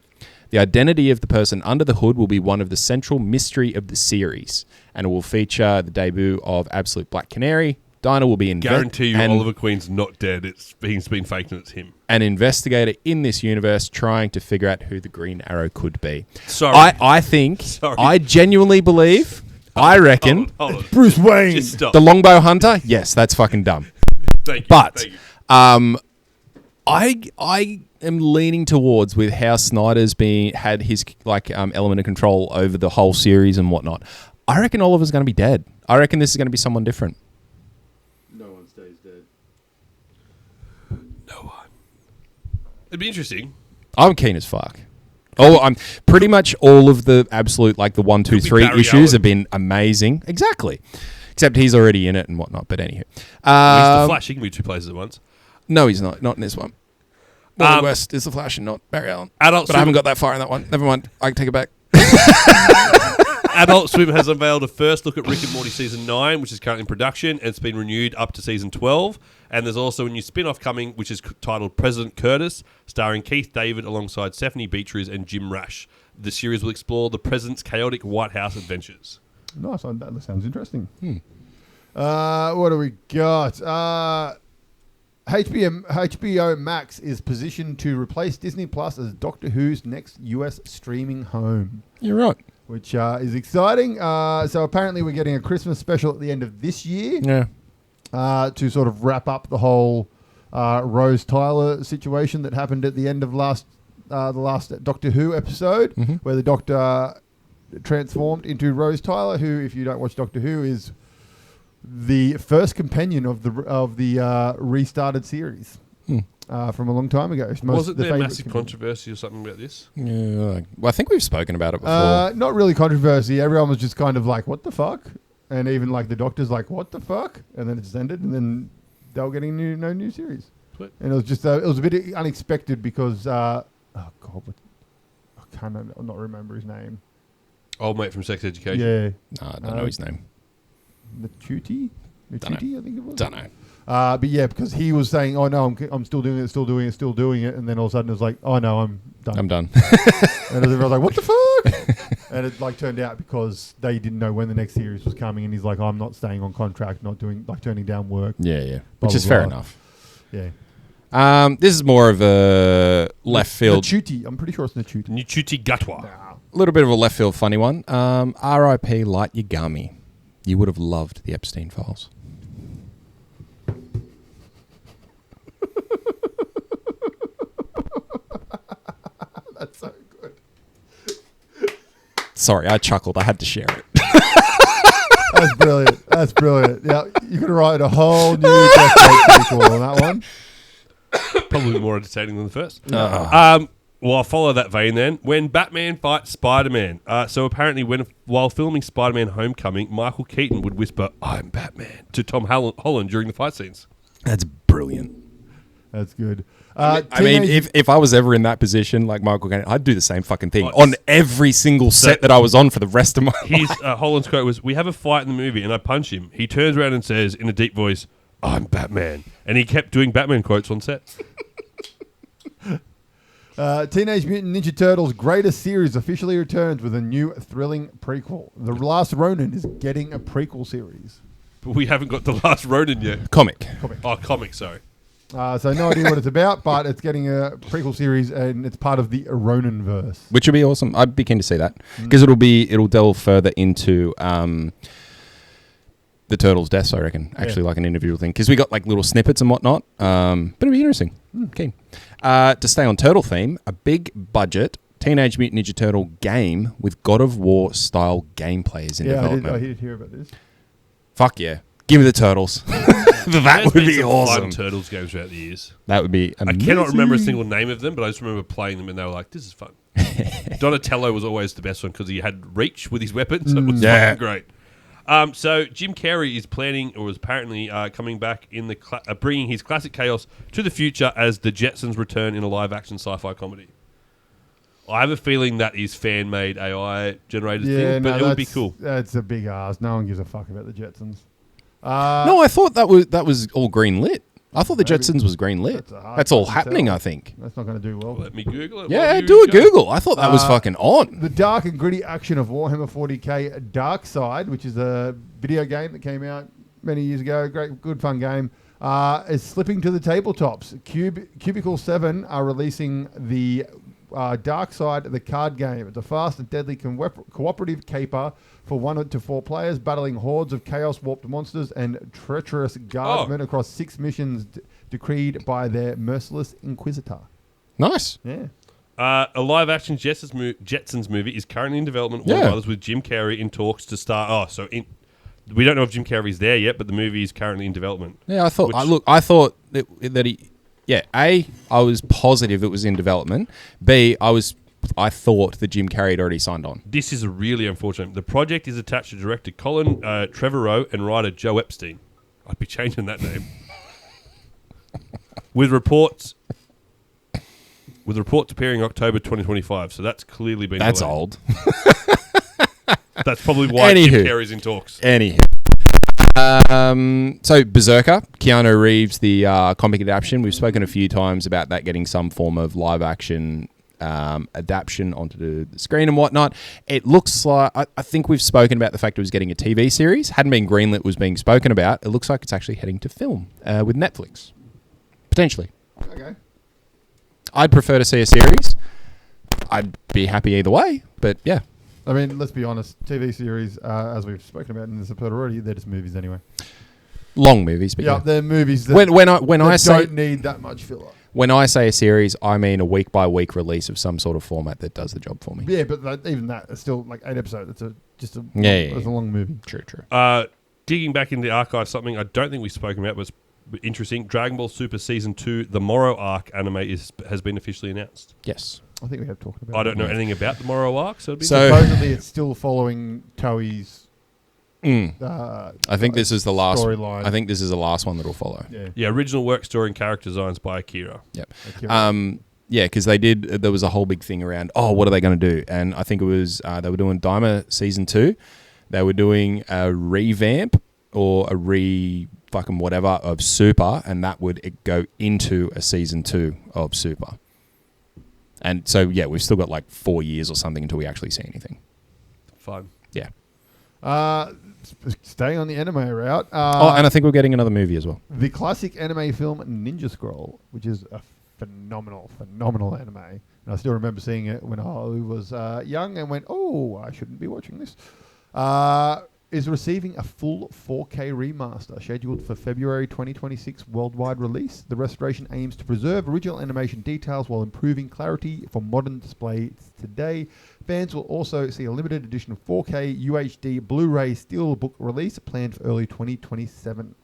B: The identity of the person under the hood will be one of the central mystery of the series, and it will feature the debut of Absolute Black Canary. Dinah will be
C: guarantee you Oliver Queen's not dead. He's been faked and it's him.
B: An investigator in this universe trying to figure out who the Green Arrow could be.
C: Sorry.
B: I genuinely believe, I reckon,
C: hold on.
A: Bruce Wayne.
C: Just stop.
B: The Longbow Hunter, yes, that's fucking dumb.
C: Thank you.
B: But I am leaning towards with how Snyder's had his element of control over the whole series and whatnot. I reckon Oliver's going to be dead. I reckon this is going to be someone different.
A: No one stays dead.
C: No one. It'd be interesting.
B: I'm keen as fuck. I'm pretty much all of the Absolute, the 1, 2, 3 issues have been amazing. Exactly. Except he's already in it and whatnot. But anywho.
C: He's the Flash. He can be 2 places at once.
B: No, he's not. Not in this one. Wally West is the Flash and not Barry Allen.
C: But
B: I haven't got that far in that one. Never mind. I can take it back.
C: Adult Swim has unveiled a first look at Rick and Morty Season 9, which is currently in production, and it's been renewed up to Season 12. And there's also a new spin-off coming, which is titled President Curtis, starring Keith David alongside Stephanie Beatriz and Jim Rash. The series will explore the president's chaotic White House adventures.
A: Nice. That sounds interesting. What do we got? HBO Max is positioned to replace Disney Plus as Doctor Who's next US streaming home.
B: You're right.
A: Which is exciting. So apparently we're getting a Christmas special at the end of this year.
B: Yeah.
A: To sort of wrap up the whole Rose Tyler situation that happened at the end of the last Doctor Who episode, where the Doctor transformed into Rose Tyler, who, if you don't watch Doctor Who, is the first companion of the restarted series from a long time ago.
C: Wasn't there massive controversy or something about this?
B: Yeah, well, I think we've spoken about it before.
A: Not really controversy. Everyone was just kind of like, "What the fuck?" And even like the Doctor's like, "What the fuck?" And then it just ended, and then they were getting no new series.
C: Sweet.
A: And it was just it was a bit unexpected because I can't not remember his name.
C: Old mate from Sex Education.
A: Yeah,
B: I don't know his name.
A: Nachuti, I think it was.
B: Don't know.
A: But yeah, because he was saying, "Oh no, I'm still doing it, still doing it," and then all of a sudden it was like, "Oh no, I'm done." And everyone was like, "What the fuck?" And it like turned out because they didn't know when the next series was coming, and he's like, "I'm not staying on contract, not doing like turning down work."
B: Yeah, which is fair enough.
A: Yeah.
B: This is more of a left field.
A: Nachuti, I'm pretty sure it's Nachuti.
C: Nachuti Gatwa.
B: A little bit of a left field funny one. R.I.P. Light Yagami. You would have loved the Epstein Files.
A: That's so good.
B: Sorry, I chuckled. I had to share it.
A: That's brilliant. Yeah, you could write a whole new sequel on that one.
C: Probably more entertaining than the first. Well, I'll follow that vein then. When Batman fights Spider-Man. So apparently while filming Spider-Man Homecoming, Michael Keaton would whisper, "I'm Batman," to Tom Holland during the fight scenes.
B: That's brilliant.
A: That's good.
B: I mean, if I was ever in that position, like Michael Keaton, I'd do the same fucking thing on every single set that I was on for the rest of my life.
C: Holland's quote was, "We have a fight in the movie and I punch him. He turns around and says in a deep voice, 'I'm Batman.'" And he kept doing Batman quotes on set.
A: Teenage Mutant Ninja Turtles' greatest series officially returns with a new thrilling prequel. The Last Ronin is getting a prequel series.
C: But we haven't got The Last Ronin yet.
B: Comic.
C: Oh, comic, sorry.
A: So no idea what it's about, but it's getting a prequel series and it's part of the Ronin-verse.
B: Which would be awesome. I'd be keen to see that. Because it'll delve further into the Turtles' deaths, I reckon. Actually, like an individual thing. Because we got like little snippets and whatnot. But it'd be interesting. Keen. To stay on Turtle theme, a big budget Teenage Mutant Ninja Turtle game with God of War style gameplay is in development.
A: I did hear about this.
B: Fuck yeah. Give me the Turtles. That would be awesome.
C: Fun Turtles games throughout the years.
B: That would be amazing.
C: I cannot remember a single name of them, but I just remember playing them and they were like, "This is fun." Donatello was always the best one because he had reach with his weapons. So it was fucking great. So Jim Carrey is planning, or is apparently coming back in the bringing his classic chaos to the future as the Jetsons return in a live-action sci-fi comedy. I have a feeling that is fan-made AI-generated thing, but it would be cool.
A: That's a big ass. No one gives a fuck about the Jetsons.
B: No, I thought that was all green lit. I thought the Jetsons was green lit. That's all happening, I think.
A: That's not going to do well.
C: Let me Google it.
B: Yeah, do a Google. I thought that was fucking on.
A: The dark and gritty action of Warhammer 40k Dark Side, which is a video game that came out many years ago, good fun game, is slipping to the tabletops. Cubicle 7 are releasing the Dark Side, the card game. It's a fast and deadly cooperative caper for 1 to 4 players, battling hordes of chaos-warped monsters and treacherous guardsmen across 6 missions decreed by their merciless Inquisitor.
B: Nice.
A: Yeah.
C: A live-action Jetsons movie is currently in development. Warner Brothers with Jim Carrey in talks to star. We don't know if Jim Carrey's there yet, but the movie is currently in development.
B: Yeah, I thought that he. Yeah, A, I was positive it was in development. B, I thought that Jim Carrey had already signed on.
C: This is really unfortunate. The project is attached to director Colin Trevorrow and writer Joe Epstein. I'd be changing that name. With reports appearing October 2025. So that's clearly been
B: That's
C: delayed.
B: old.
C: That's probably why Jim Carrey's in talks.
B: Anywho. So Berserker, Keanu Reeves, the comic adaptation. We've spoken a few times about that getting some form of live action adaptation onto the screen and whatnot. It looks like, I think we've spoken about the fact it was getting a TV series. Hadn't been greenlit, was being spoken about. It looks like it's actually heading to film with Netflix. Potentially.
A: Okay.
B: I'd prefer to see a series. I'd be happy either way, but yeah.
A: I mean, let's be honest. TV series, as we've spoken about in this episode already, they're just movies anyway.
B: Long movies, but yeah.
A: They're movies that
B: when I say
A: don't need that much filler.
B: When I say a series, I mean a week-by-week release of some sort of format that does the job for me.
A: Yeah, but even that, it's still like 8 episodes. It's a long movie.
B: True.
C: Digging back into the archive, something I don't think we've spoken about was interesting. Dragon Ball Super Season 2, the Moro arc anime has been officially announced.
B: Yes.
A: I think we have talked about it.
C: I don't know anything about the Moro arc, so
A: supposedly it's still following Toei's
B: I think this is the last
A: storyline.
B: I think this is the last one that will follow.
C: Yeah, original work, story, and character designs by Akira.
B: Yep. Yeah, because there was a whole big thing around, what are they going to do? And I think it was, they were doing Daima Season 2. They were doing a revamp or a fucking whatever of Super, and that would go into a Season 2 of Super. And so, yeah, we've still got like 4 years or something until we actually see anything.
C: Fun.
B: Yeah.
A: Staying on the anime route.
B: And I think we're getting another movie as well.
A: The classic anime film Ninja Scroll, which is a phenomenal anime. And I still remember seeing it when I was young and went, I shouldn't be watching this. Is receiving a full 4K remaster scheduled for February 2026 worldwide release. The restoration aims to preserve original animation details while improving clarity for modern displays today. Fans will also see a limited edition of 4K UHD Blu-ray Steelbook release planned for early 2027.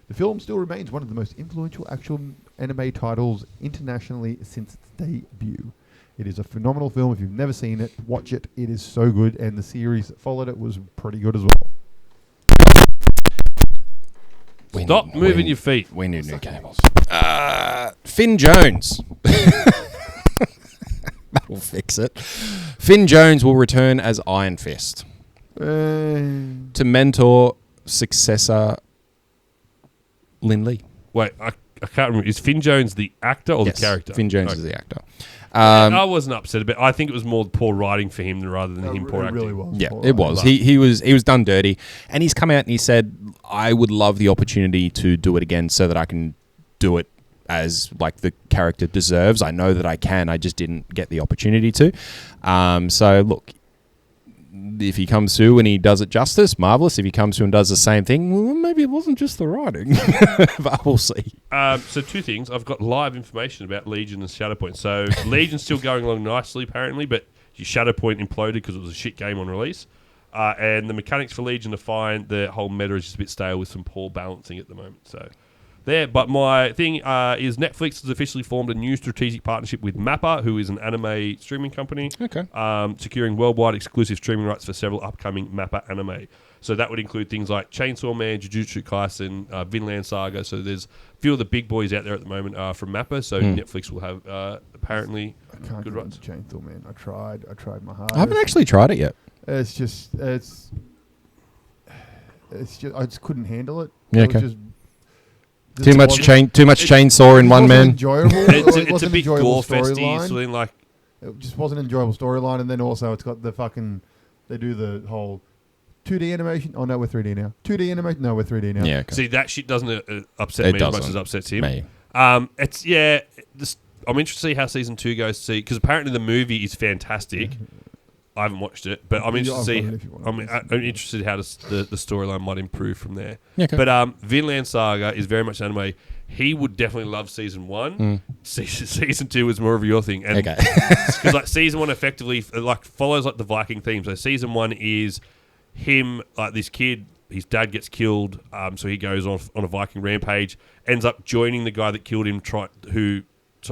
A: The film still remains one of the most influential action anime titles internationally since its debut. It is a phenomenal film. If you've never seen it, watch it. It is so good, and the series that followed it was pretty good as well.
C: Stop moving your feet.
B: We need new cables. Finn Jones. That'll fix it. Finn Jones will return as Iron Fist to mentor successor Lin Lee.
C: Wait, I can't remember. Is Finn Jones the actor or the character?
B: Finn Jones is the actor.
C: I wasn't upset about it. I think it was more poor writing for him rather than him poor acting.
A: Really was.
B: Yeah, it was. He was done dirty, and he's come out and he said, "I would love the opportunity to do it again, so that I can do it as like the character deserves. I know that I can. I just didn't get the opportunity to." So look, if he comes through and he does it justice, marvelous. If he comes through and does the same thing, well, maybe it wasn't just the writing, but we'll see.
C: So two things. I've got live information about Legion and Shatterpoint. So Legion's still going along nicely, apparently, but your Shatterpoint imploded because it was a shit game on release. And the mechanics for Legion are fine. The whole meta is just a bit stale with some poor balancing at the moment. So there. But my thing is Netflix has officially formed a new strategic partnership with Mappa, who is an anime streaming company.
B: Okay.
C: Securing worldwide exclusive streaming rights for several upcoming Mappa anime. So that would include things like Chainsaw Man, Jujutsu Kaisen, Vinland Saga. So there's a few of the big boys out there at the moment from Mappa. So Netflix will have apparently good rights.
A: Chainsaw Man. I tried my hardest.
B: I haven't actually tried it yet.
A: It's just I just couldn't handle it.
B: Yeah,
A: it
B: okay. Too much chainsaw in one man.
A: Enjoyable.
C: It's a bit gore festy, so then like
A: it just wasn't an enjoyable storyline, and then also it's got the fucking they do the whole 2D animation. Oh no, we're 3D now. 2D animation. No, we're 3D now.
C: Yeah. Okay. See, that shit doesn't upset me as much as it upsets him.
B: Me.
C: I'm interested to see how season 2 goes. Because apparently the movie is fantastic. I haven't watched it, but I'm interested to see. I'm interested how the storyline might improve from there.
B: Yeah, okay.
C: But Vinland Saga is very much anime. He would definitely love season 1. Season 2 is more of your thing, and because like season 1 effectively like follows like the Viking theme. So season 1 is him like this kid. His dad gets killed, so he goes off on a Viking rampage. Ends up joining the guy that killed him, so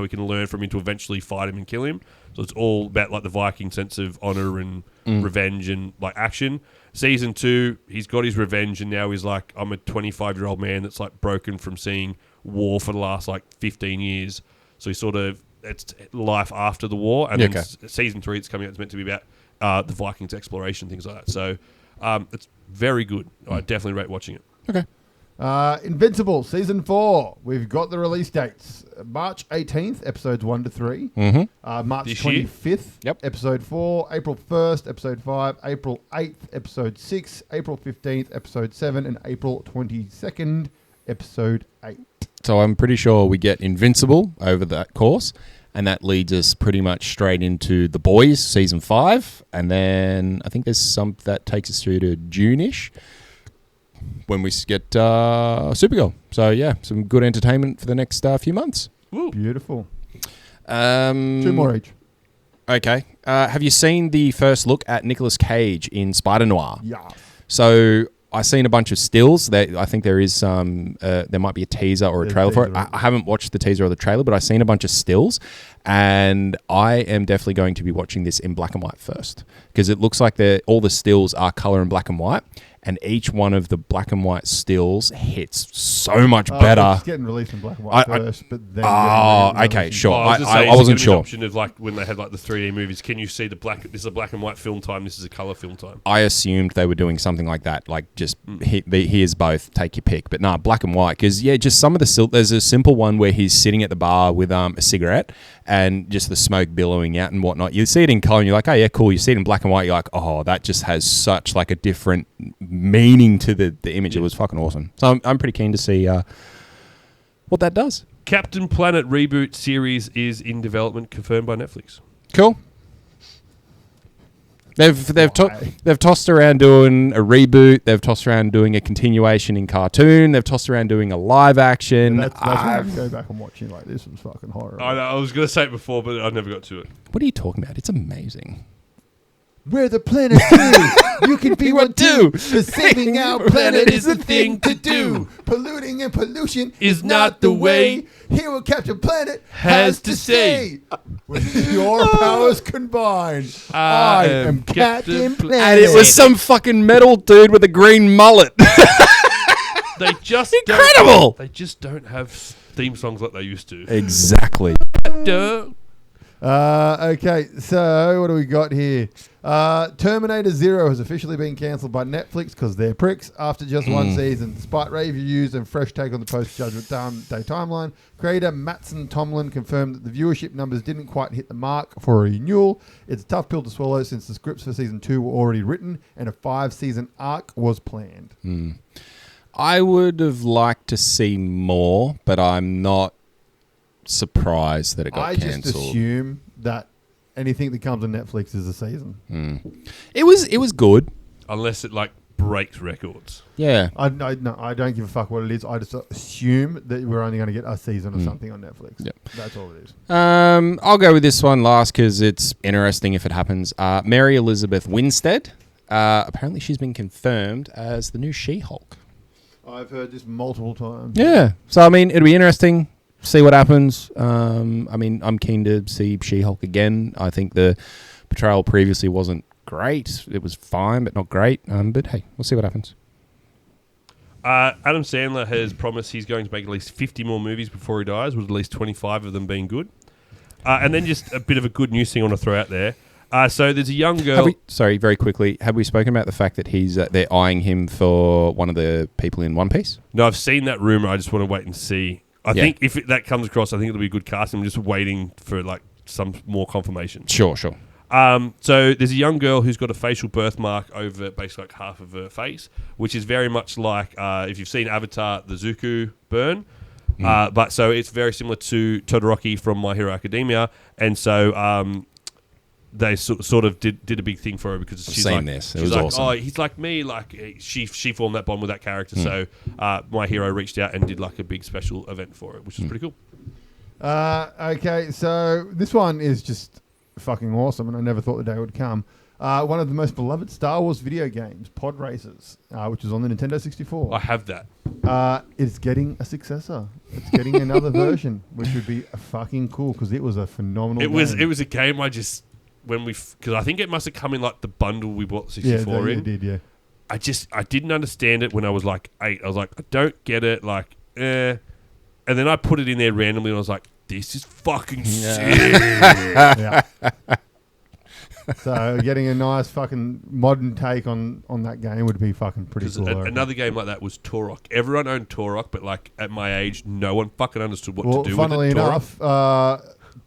C: he can learn from him to eventually fight him and kill him. So it's all about like the Viking sense of honor and revenge and like action. Season 2, he's got his revenge, and now he's like, I'm a 25-year-old man that's like broken from seeing war for the last like 15 years. So he's sort of it's life after the war. And then season 3, it's coming out. It's meant to be about the Vikings exploration, things like that. So it's very good. I definitely rate watching it.
B: Okay.
A: Invincible Season 4. We've got the release dates. March 18th, episodes 1 to 3. March
C: This
A: 25th,
B: Yep.
A: episode 4. April 1st, episode 5. April 8th, episode 6. April 15th, episode 7. And April 22nd, episode 8.
B: So I'm pretty sure we get Invincible over that course, and that leads us pretty much straight into The Boys Season 5. And then I think there's some that takes us through to June-ish, when we get Supergirl. So, yeah, some good entertainment for the next few months.
C: Woo.
A: Beautiful. 2
B: 2
A: more each.
B: Okay. Have you seen the first look at Nicolas Cage in Spider-Noir?
A: Yeah.
B: So I've seen a bunch of stills. I think there is some. There might be a teaser or a trailer for it. I haven't watched the teaser or the trailer, but I've seen a bunch of stills, and I am definitely going to be watching this in black and white first, because it looks like all the stills are color in black and white, and each one of the black and white stills hits so much better.
A: It's getting released in black and white first, but then...
B: okay, sure.
C: I
B: wasn't sure.
C: Option of like when they had like the 3D movies, can you see the black? This is a black and white film time. This is a color film time.
B: I assumed they were doing something like that, like just here's both, take your pick. But no, black and white, because just some of the there's a simple one where he's sitting at the bar with a cigarette and just the smoke billowing out and whatnot. You see it in color and you're like, oh yeah, cool. You see it in black and white, you're like, oh, that just has such like a different meaning to the image. It was fucking awesome. So I'm pretty keen to see what that does.
C: Captain Planet reboot series is in development, confirmed by Netflix.
B: Cool. They've tossed around doing a reboot. They've tossed around doing a continuation in cartoon. They've tossed around doing a live action.
A: That's when you go back and watching like this was fucking horrible.
C: I was going to say it before, but I never got to it.
B: What are you talking about? It's amazing.
A: We're the planet too. You can be one too. But saving our planet is the thing to do. Polluting and pollution is not the way. Here will Captain Planet has to stay. With your powers combined, I am Captain Planet.
B: And it was some fucking metal dude with a green mullet.
C: They just
B: incredible.
C: They just don't have theme songs like they used to.
B: Exactly.
C: Duh.
A: Okay, so what do we got here? Terminator Zero has officially been cancelled by Netflix because they're pricks after just one season. Despite rave reviews and fresh take on the post-Judgment Day timeline, creator Mattson Tomlin confirmed that the viewership numbers didn't quite hit the mark for a renewal. It's a tough pill to swallow since the scripts for Season 2 were already written and a 5-season arc was planned.
B: I would have liked to see more, but I'm not surprised that it got cancelled.
A: I just assume that anything that comes on Netflix is a season.
B: It was good,
C: unless it like breaks records.
B: Yeah,
A: I don't give a fuck what it is. I just assume that we're only going to get a season of something on Netflix.
B: Yep.
A: That's all it is.
B: I'll go with this one last because it's interesting if it happens. Mary Elizabeth Winstead. Apparently, she's been confirmed as the new She-Hulk.
A: I've heard this multiple times.
B: Yeah, so I mean, it'll be interesting. See what happens. I mean, I'm keen to see She-Hulk again. I think the portrayal previously wasn't great. It was fine, but not great. But hey, we'll see what happens.
C: Adam Sandler has promised he's going to make at least 50 more movies before he dies, with at least 25 of them being good. And then just a bit of a good news thing I want to throw out there. So there's a young girl...
B: very quickly, have we spoken about the fact that they're eyeing him for one of the people in One Piece?
C: No, I've seen that rumor. I just want to wait and see. I think if that comes across, I think it'll be a good cast. I'm just waiting for like some more confirmation.
B: Sure.
C: So there's a young girl who's got a facial birthmark over basically like half of her face, which is very much like if you've seen Avatar, the Zuko burn. But so it's very similar to Todoroki from My Hero Academia, and so they sort of did a big thing for her because she's like,
B: this. It was awesome.
C: Oh, he's like me. Like she formed that bond with that character. So My Hero reached out and did like a big special event for it, which was pretty cool.
A: Okay, so this one is just fucking awesome, and I never thought the day would come. One of the most beloved Star Wars video games, Pod Racers, which is on the Nintendo 64.
C: I have that.
A: It's getting a successor. It's getting another version, which would be fucking cool because it was a phenomenal game.
C: It was a game I just... because I think it must have come in like the bundle we bought the 64 in.
A: It did, yeah.
C: I didn't understand it when I was like 8. I was like, I don't get it, like, And then I put it in there randomly and I was like, this is fucking sick.
A: Yeah. So getting a nice fucking modern take on that game would be fucking pretty cool.
C: Another game like that was Turok. Everyone owned Turok, but like at my age, no one fucking understood what to do with it.
A: Funnily enough,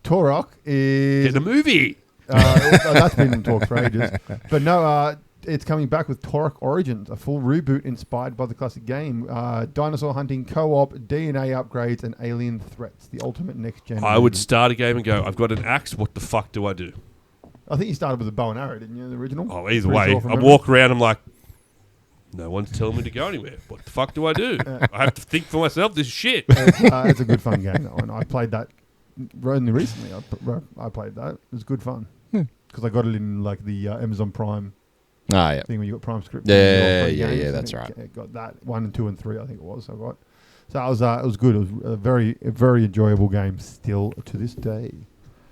A: Turok is...
C: Get a movie!
A: That's been in talks for ages. But no, it's coming back with Turok Origins, a full reboot inspired by the classic game. Dinosaur hunting, co-op, DNA upgrades, and alien threats. The ultimate next-gen.
C: I would start a game and go, I've got an axe, what the fuck do I do?
A: I think you started with a bow and arrow, didn't you, the original?
C: Oh, either way. I walk around, I'm like, no one's telling me to go anywhere. What the fuck do I do? I have to think for myself, this shit.
A: It's a good fun game, though, and I played that only recently. I played that. It was good fun. Because I got it in like the Amazon Prime thing where you got Prime script.
B: Yeah, that's right.
A: Got that 1 and 2 and 3, I think it was. I got. So it was good. It was a very enjoyable game still to this day.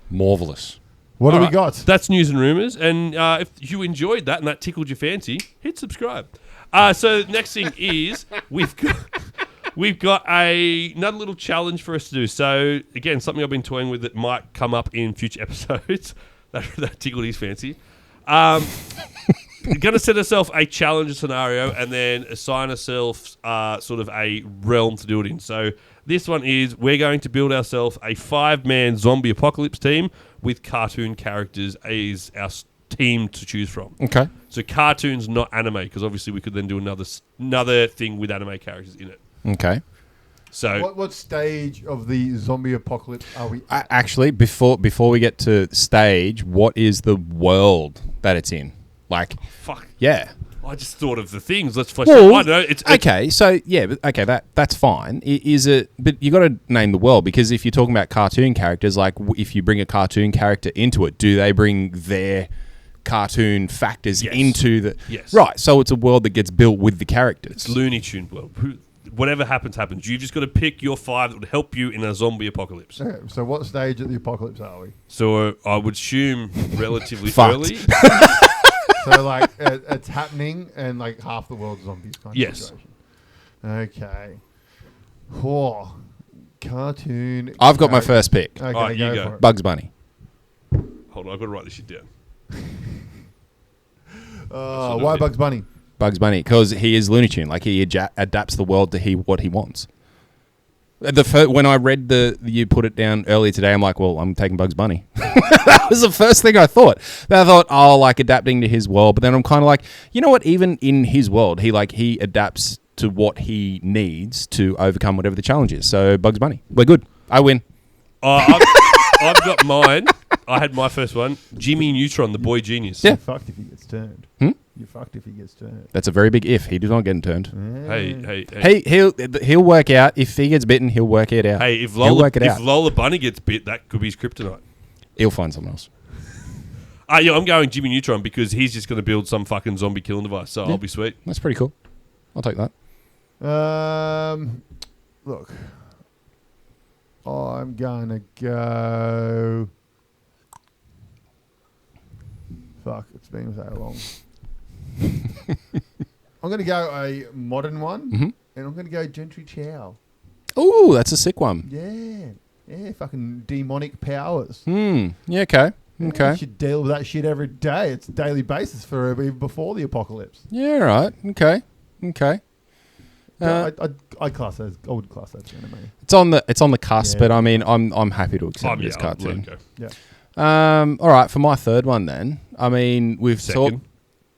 B: Marvelous.
A: What do we got?
C: That's news and rumours. And if you enjoyed that and that tickled your fancy, hit subscribe. So next thing is we've got another little challenge for us to do. So again, something I've been toying with that might come up in future episodes. that tickled his fancy. We're going to set ourselves a challenge scenario and then assign ourselves sort of a realm to do it in. So this one is we're going to build ourselves a 5-man zombie apocalypse team with cartoon characters as our team to choose from.
B: Okay.
C: So cartoons, not anime, because obviously we could then do another thing with anime characters in it.
B: Okay.
C: So
A: what stage of the zombie apocalypse are we at?
B: Actually, before we get to stage, what is the world that it's in? Like,
C: fuck.
B: Yeah.
C: I just thought of the things. Let's flesh it out. I don't know. It's
B: okay. So yeah, that's fine. Is it? But you got to name the world, because if you're talking about cartoon characters, like if you bring a cartoon character into it, do they bring their cartoon factors into the?
C: Yes.
B: Right. So it's a world that gets built with the characters.
C: It's Looney Tunes world. Whatever happens. You've just got to pick your 5 that would help you in a zombie apocalypse.
A: Okay, so what stage of the apocalypse are we?
C: So I would assume relatively
B: Fucked.
C: early.
A: So like it's happening and like half the world's zombies kind of situation. Okay. Oh, cartoon.
B: I've got my first pick.
A: Okay,
C: Alright, you go.
A: for it.
B: Bugs Bunny.
C: Hold on, I've got to write this shit down.
A: Why Bugs Bunny?
B: Bugs Bunny, because he is Looney Tune. Like, he adapts the world to what he wants. When I read you put it down earlier today, I'm like, well, I'm taking Bugs Bunny. That was the first thing I thought. Then I thought, like adapting to his world. But then I'm kind of like, you know what? Even in his world, he adapts to what he needs to overcome whatever the challenge is. So Bugs Bunny, we're good. I win.
C: I've got mine. I had my first one. Jimmy Neutron, the boy genius.
B: Yeah.
A: You're fucked if he gets turned. You're fucked if he gets turned.
B: That's a very big if. He did not get turned.
C: Hey.
B: He'll work out. If he gets bitten, he'll work it out.
C: Hey, if Lola Bunny gets bit, that could be his kryptonite.
B: He'll find someone else.
C: I'm going Jimmy Neutron because he's just going to build some fucking zombie killing device. So I'll be sweet.
B: That's pretty cool. I'll take that.
A: Look, I'm gonna go. Fuck, it's been so long. I'm going to go a modern one, and I'm going to go Gentry Chow.
B: Ooh, that's a sick one.
A: Yeah, fucking demonic powers.
B: Yeah, okay.
A: You should deal with that shit every day. It's a daily basis for even before the apocalypse.
B: Yeah, right. Okay.
A: I class that. I would class that as anime.
B: It's on the cusp, but I mean, I'm happy to accept it as cartoon.
A: Yeah.
B: All right, for my third one then. I mean, we've talked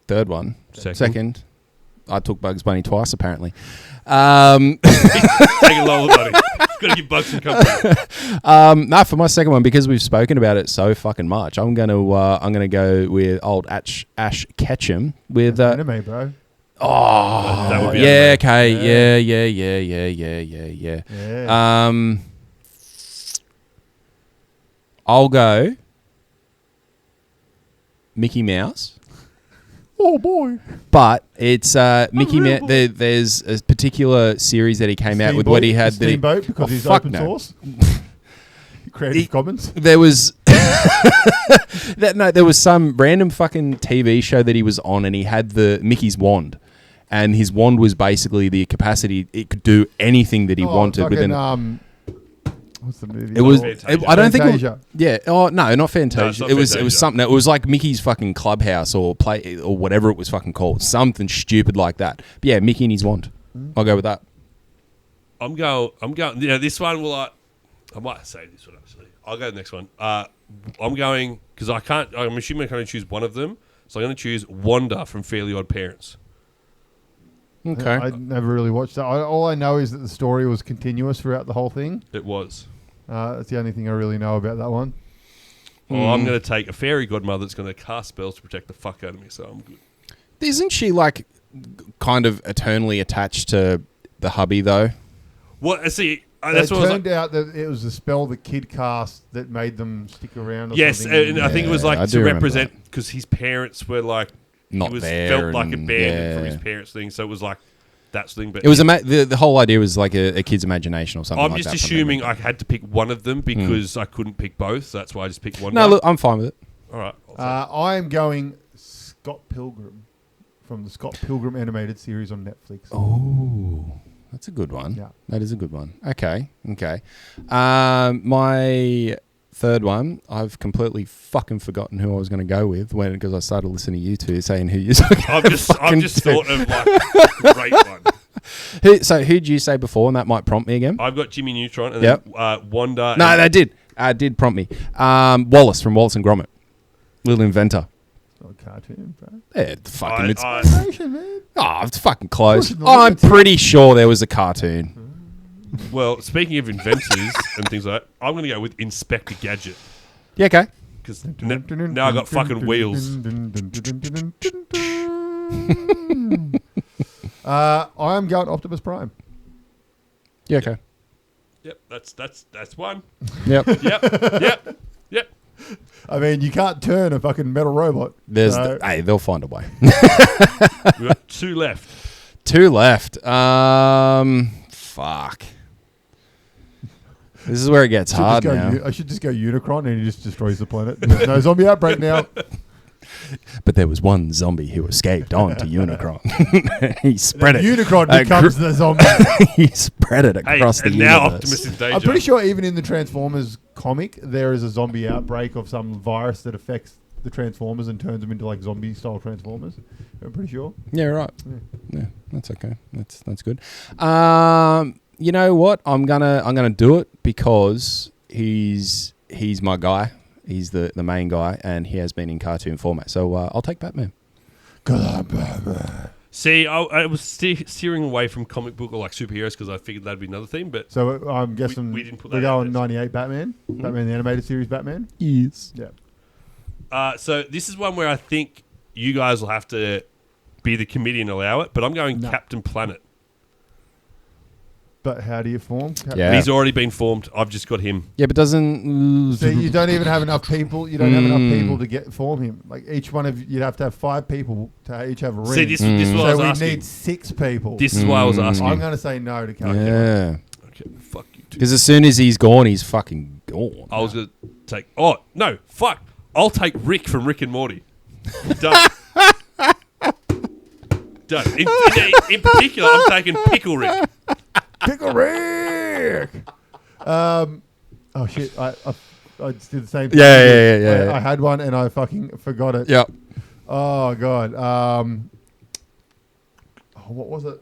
B: third one. Second. I took Bugs Bunny twice apparently.
C: Take a Lola Bunny. Got to give Bugs some company.
B: No, for my second one, because we've spoken about it so fucking much, I'm gonna go with old Ash Ketchum with
A: anime, bro.
B: Oh,
C: that would be
B: yeah,
C: anime.
B: okay, yeah. I'll go Mickey Mouse.
A: Oh boy!
B: But it's Mickey Mouse. There's a particular series that he came out with what he had that
A: Steamboat because he's open source. Creative Commons.
B: There was there was some random fucking TV show that he was on, and he had the Mickey's wand, and his wand was basically the capacity it could do anything that he wanted
A: fucking,
B: within.
A: What's the movie?
B: It was.
C: Fantasia.
B: I don't think.
A: Fantasia.
B: Yeah. Oh no, not Fantasia.
C: No,
B: It was
C: Fantasia.
B: something. It was like Mickey's fucking Clubhouse or play or whatever it was fucking called. Something stupid like that. But yeah, Mickey and his wand. I'll go with that.
C: I'm going. Yeah, this one will. I might say this one actually. I'll go to the next one. I'm going because I can't. I'm assuming I can only choose one of them, so I'm going to choose Wanda from Fairly Odd Parents.
B: Okay.
A: I never really watched that. All I know is that the story was continuous throughout the whole thing.
C: It was.
A: That's the only thing I really know about that one.
C: Well, I'm going to take a fairy godmother that's going to cast spells to protect the fuck out of me, so I'm good.
B: Isn't she like kind of eternally attached to the hubby though?
C: Well, see, that's
A: it
C: what
A: turned out that it was a spell the kid cast that made them stick around. Or
C: yes,
A: something.
C: and I think it was like
B: I
C: to
B: do
C: represent because his parents were like
B: Not
C: he was
B: there
C: felt like
B: and-
C: abandoned from
B: yeah.
C: his parents thing, so it was like that thing. But
B: It was the whole idea was like a kid's imagination or something.
C: I'm
B: like
C: just
B: that from
C: assuming
B: memory.
C: I had to pick one of them because I couldn't pick both. So that's why I just picked one.
B: No, look, I'm fine with it.
C: All right.
A: I am going Scott Pilgrim from the Scott Pilgrim animated series on Netflix.
B: Oh, that's a good one.
A: Yeah.
B: That is a good one. Okay. My third one, I've completely fucking forgotten who I was going to go with because I started listening to you two saying who you.
C: I've just thought of like a great one.
B: So who'd you say before, and that might prompt me again?
C: I've got Jimmy Neutron and
B: Yep.
C: then Wanda.
B: No,
C: and
B: that did prompt me. Wallace from Wallace and Gromit, Little Inventor.
A: Not a cartoon, bro.
B: Yeah, fucking it's
A: Animation, man.
B: it's fucking close.
A: Of course it's not.
B: I'm pretty sure there was a cartoon.
C: Well, speaking of inventors and things like that, I'm going to go with Inspector Gadget
B: Yeah, okay.
C: because now I got fucking wheels.
A: I'm going Optimus Prime.
B: Yeah, okay.
C: Yep, that's one.
B: Yep.
C: Yep.
A: I mean, you can't turn a fucking metal robot.
B: Hey, they'll find a way.
C: We've got two left.
B: Two left. Fuck. This is where it gets hard now.
A: I should just go Unicron and he just destroys the planet. There's no zombie outbreak now.
B: But there was one zombie who escaped onto Unicron. He spread it.
A: Unicron becomes the zombie.
B: He spread it across the
C: and now
B: universe.
C: Optimus is danger.
A: I'm pretty sure even in the Transformers comic, there is a zombie outbreak of some virus that affects the Transformers and turns them into like zombie-style Transformers. I'm pretty sure.
B: Yeah, right. Yeah, that's okay. That's good. You know what? I'm gonna do it because he's my guy. He's the main guy, and he has been in cartoon format. So I'll take Batman.
C: See, I was steering away from comic book or like superheroes because I figured that'd be another theme. But
A: So I'm guessing
C: we didn't put
A: we're
C: that out
A: going
C: there.
A: 98 Batman. Batman the animated series Batman.
B: Yes.
A: Yeah.
C: So this is one where I think you guys will have to be the committee and allow it. But I'm going Captain Planet.
A: But how do you form?
B: Yeah.
C: He's already been formed. I've just got him.
B: Yeah, but doesn't.
A: So you don't even have enough people. You don't have enough people to form him. Like each one of you'd have to have 5 people to each have a ring.
C: See, this is what I
A: so
C: was
A: we
C: asking.
A: need 6 people.
C: This is why I was asking.
A: I'm going to say no to Captain.
B: Yeah.
C: Okay, fuck you two.
B: Because as soon as he's gone, he's fucking gone.
C: I was going to take... Oh, no, fuck. I'll take Rick from Rick and Morty. Done. Done. In particular, I'm taking Pickle Rick.
A: Pickle Rick. Oh shit! I did the same thing.
B: Yeah.
A: I had one and I fucking forgot it.
B: Yep.
A: Oh god. What was it?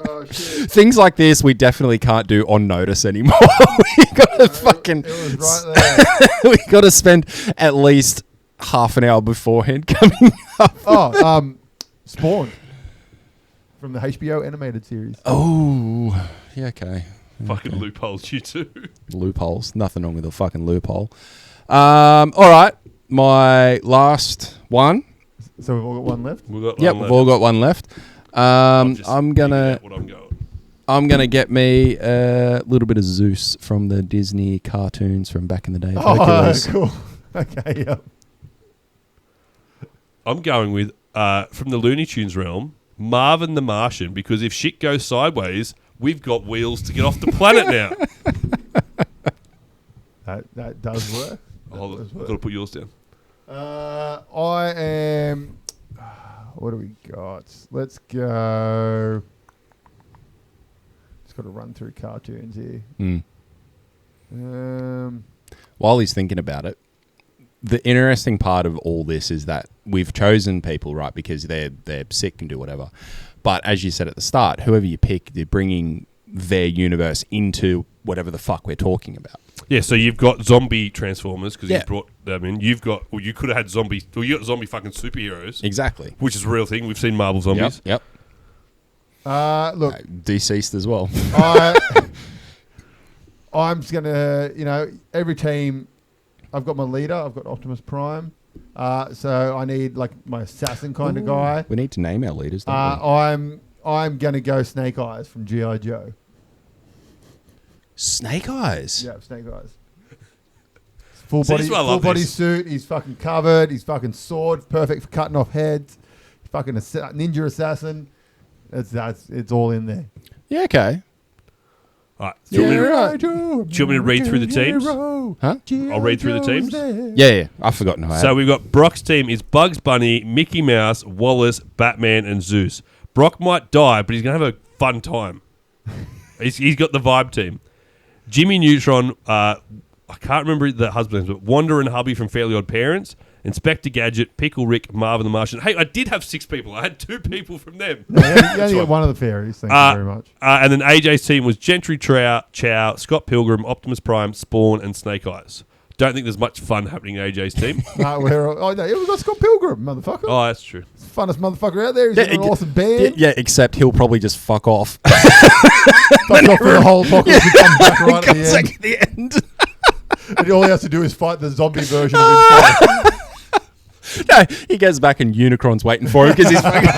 A: Oh shit!
B: Things like this we definitely can't do on notice anymore. We gotta fucking.
A: It was right there.
B: We gotta spend at least half an hour beforehand coming up.
A: Spawn from the HBO animated series.
B: Oh, yeah, okay.
C: Fucking loopholes, you two.
B: Loopholes. Nothing wrong with a fucking loophole. All right. My last one.
A: So we've all got one left.
C: We've got
B: Yep,
C: one
B: we've all got one left. I'm gonna
C: get
B: me a little bit of Zeus from the Disney cartoons from back in the day.
A: Oh,
B: Hercules.
A: cool. Okay, yeah.
C: I'm going with, from the Looney Tunes realm, Marvin the Martian, because if shit goes sideways, we've got wheels to get off the planet now.
A: That does work.
C: I've got to put yours down.
A: I am... What do we got? Let's go... Just got to run through cartoons here.
B: While he's thinking about it, the interesting part of all this is that we've chosen people, right, because they're sick and do whatever. But as you said at the start, whoever you pick, they're bringing their universe into whatever the fuck we're talking about.
C: Yeah, so you've got zombie Transformers because you brought them in. You could have had zombie. Well, you got zombie fucking superheroes.
B: Exactly,
C: which is a real thing. We've seen Marvel zombies.
B: Yep.
A: Look,
B: deceased as well.
A: I'm just gonna, every team. I've got my leader. I've got Optimus Prime. So I need like my assassin kind of guy.
B: We need to name our leaders. Don't we?
A: I'm gonna go Snake Eyes from G.I. Joe.
B: Snake Eyes.
A: Yeah, Snake Eyes. Full body suit. He's fucking covered. He's fucking sword, perfect for cutting off heads. Fucking ninja assassin. It's all in there.
B: Yeah. Okay.
C: All right. Do you want me to read through the teams?
B: Huh?
C: I'll read through the teams.
B: Yeah. I've forgotten who I
C: So we've got Brock's team is Bugs Bunny, Mickey Mouse, Wallace, Batman, and Zeus. Brock might die, but he's going to have a fun time. He's got the vibe team. Jimmy Neutron, I can't remember the husband's, but Wanda and Hubby from Fairly Odd Parents, Inspector Gadget, Pickle Rick, Marvin the Martian. Hey, I did have 6 people. I had 2 people from them.
A: You only got one of the fairies. Thank you very much.
C: And then AJ's team was Gentry Chow, Scott Pilgrim, Optimus Prime, Spawn, and Snake Eyes. Don't think there's much fun happening in AJ's team.
A: We've got Scott Pilgrim, motherfucker.
C: Oh, that's true.
A: It's the funnest motherfucker out there. He's got an awesome band.
B: Yeah, except he'll probably just fuck off.
A: Fuck off for the whole apocalypse. He comes back right at the end. And all he has to do is fight the zombie version of himself.
B: No, he goes back and Unicron's waiting for him because he's fucking...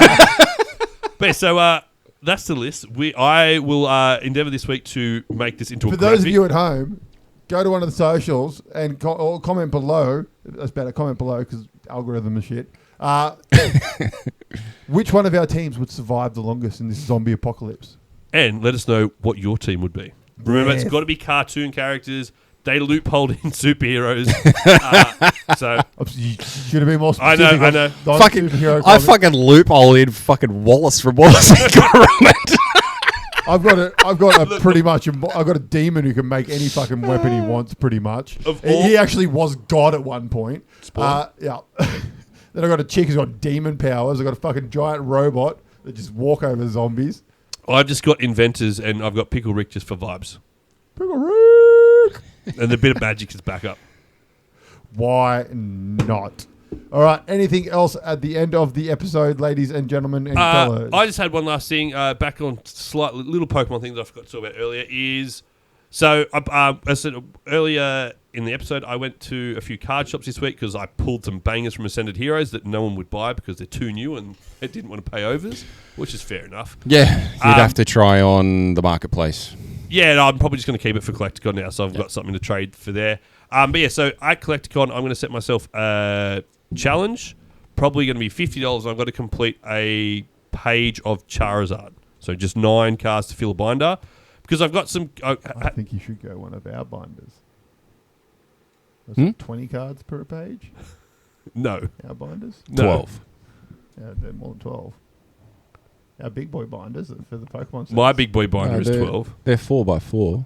C: But so that's the list. I will endeavour this week to make this into a graphic.
A: For those of you at home, go to one of the socials and comment below. That's better. Comment below because algorithm and shit. Which one of our teams would survive the longest in this zombie apocalypse? And
C: let us know what your team would be. Remember, it's got to be cartoon characters. They loopholed in superheroes. So
A: you should have been more specific.
C: I know.
B: I fucking loophole in fucking Wallace from Wallace and Gromit.
A: I've got a demon who can make any fucking weapon he wants, pretty much. He actually was God at one point. Yeah. Then I got a chick who's got demon powers. I got a fucking giant robot that just walk over zombies.
C: I've just got inventors, and I've got Pickle Rick just for vibes.
A: Pickle Rick.
C: And the bit of magic is back up.
A: Why not? All right. Anything else at the end of the episode, ladies and gentlemen and fellas?
C: I just had one last thing. Back on slightly little Pokemon things I forgot to talk about earlier is... So, as I said earlier in the episode, I went to a few card shops this week because I pulled some bangers from Ascended Heroes that no one would buy because they're too new and they didn't want to pay overs, which is fair enough.
B: Yeah, you'd have to try on the marketplace.
C: Yeah, no, I'm probably just going to keep it for Collecticon now, so I've got something to trade for there. But yeah, so at Collecticon, I'm going to set myself a challenge, probably going to be $50, and I've got to complete a page of Charizard. So just 9 cards to fill a binder. Because I've got some...
A: I think you should go one of our binders. 20 cards per page?
C: No.
A: Our binders?
C: No.
B: 12.
A: Yeah, they're more than 12. Our big boy binders for the Pokemon sets.
C: My big boy binder is 12.
B: They're 4x4.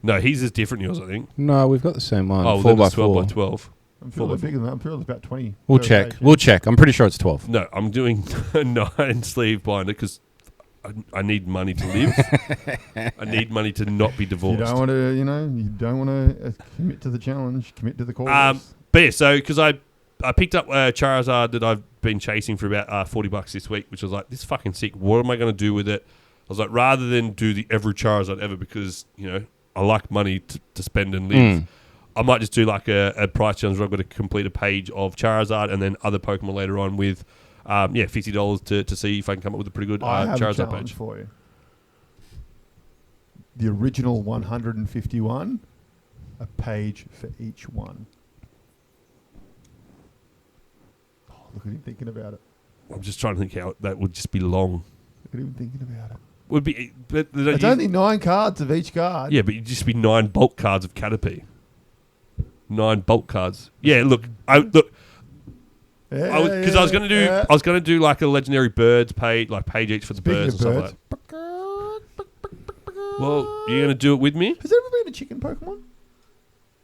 C: No, his is different than yours, I think.
B: No, we've got the same one.
C: Oh,
B: 4x4.
C: 12x12.
A: I'm sure they're bigger than that. I'm sure it's about 20.
B: We'll check. Page, yeah. We'll check. I'm pretty sure it's 12.
C: No, I'm doing a 9-sleeve binder because... I need money to live. I need money to not be divorced.
A: You don't want to commit to the challenge, commit to the cause.
C: But yeah, so because I picked up Charizard that I've been chasing for about $40 this week, which was like, this is fucking sick. What am I going to do with it? I was like, rather than do the every Charizard ever because, I like money to spend and live, I might just do like a price challenge where I've got to complete a page of Charizard and then other Pokemon later on with... $50 to see if I can come up with a pretty good Charizard page
A: for you. The original 151, a page for each one. Oh, look at him thinking about it.
C: I'm just trying to think how that would just be long.
A: Look at him thinking about it.
C: Would be.
A: It's only 9 cards of each card.
C: Yeah, but it'd just be 9 bulk cards of Caterpie. 9 bulk cards. Yeah, look. Because I was going to do like a legendary birds page, like page each for the birds or something like that. Well, you're going to do it with me?
A: Has there ever been a chicken Pokemon?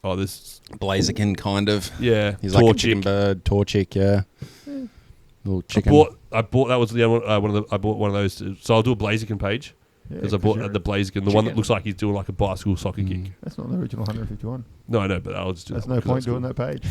C: Oh, this...
B: Blaziken, kind of.
C: Yeah.
B: He's like a chicken bird. Torchic, yeah. Little chicken.
C: I bought that was the one I bought one of those. So I'll do a Blaziken page. Because I bought the Blaziken, the one that looks like he's doing like a bicycle soccer kick.
A: That's not the original 151.
C: No, I know, but I'll just do
A: that. There's no point doing that page.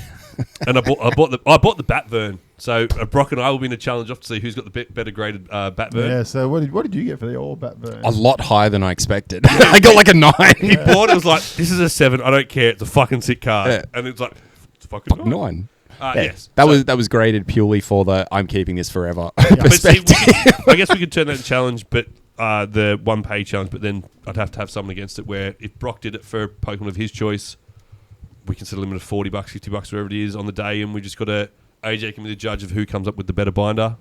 C: And I bought the Batvern. So Brock and I will be in a challenge off to see who's got the better graded Batvern.
A: Yeah. So what did you get for the old Batvern?
B: A lot higher than I expected. I got like a 9.
C: He bought it. Was like, this is a 7. I don't care. It's a fucking sick card. Yeah. And it's like, it's a fucking 9. Yes.
B: That was graded purely for the I'm keeping this forever
C: perspective. I guess we could turn that into challenge, but the 1 page challenge, but then I'd have to have something against it where if Brock did it for a Pokemon of his choice, we can set a limit of $40, $50, whatever it is on the day, and we just got to AJ can be the judge of who comes up with the better binder,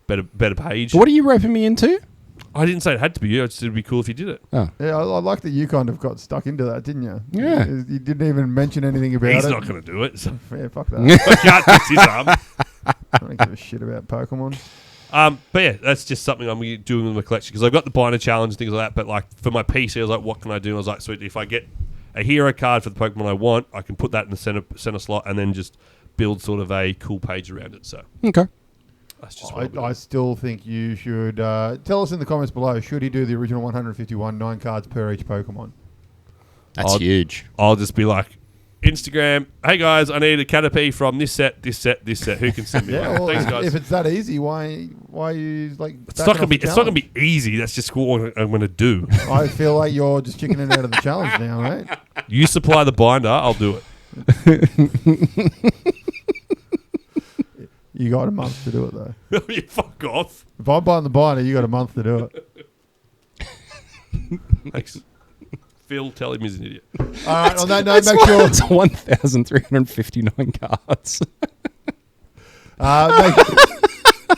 C: better page.
B: What are you roping me into?
C: I didn't say it had to be you. I just said it'd be cool if you did it.
B: Oh.
A: Yeah, I like that you kind of got stuck into that, didn't you?
B: Yeah.
A: You didn't even mention anything about
C: He's
A: it.
C: He's not going to do it. So.
A: Yeah, fuck that.
C: I can't fix his arm.
A: I don't give a shit about Pokemon.
C: But yeah, that's just something I'm doing with my collection because I've got the binder challenge and things like that. But like for my PC, I was like, what can I do? And I was like, sweet, if I get a hero card for the Pokemon I want, I can put that in the center slot and then just build sort of a cool page around it. So
B: okay,
C: that's just.
A: I still think you should tell us in the comments below. Should he do the original 151 9 cards per each Pokemon?
B: That's huge.
C: I'll just be like, Instagram, hey guys, I need a Caterpie from this set. Who can send me?
A: Yeah, well,
C: thanks guys.
A: If it's that easy, why are you like?
C: It's not gonna be easy. That's just what I'm gonna do.
A: I feel like you're just chickening out of the challenge now, mate.
C: You supply the binder, I'll do it.
A: You got a month to do it though.
C: You fuck off.
A: If I'm buying the binder, you got a month to do it.
C: Thanks. Phil, tell him he's an idiot.
A: All right, on that note, make sure...
B: It's 1,359 cards.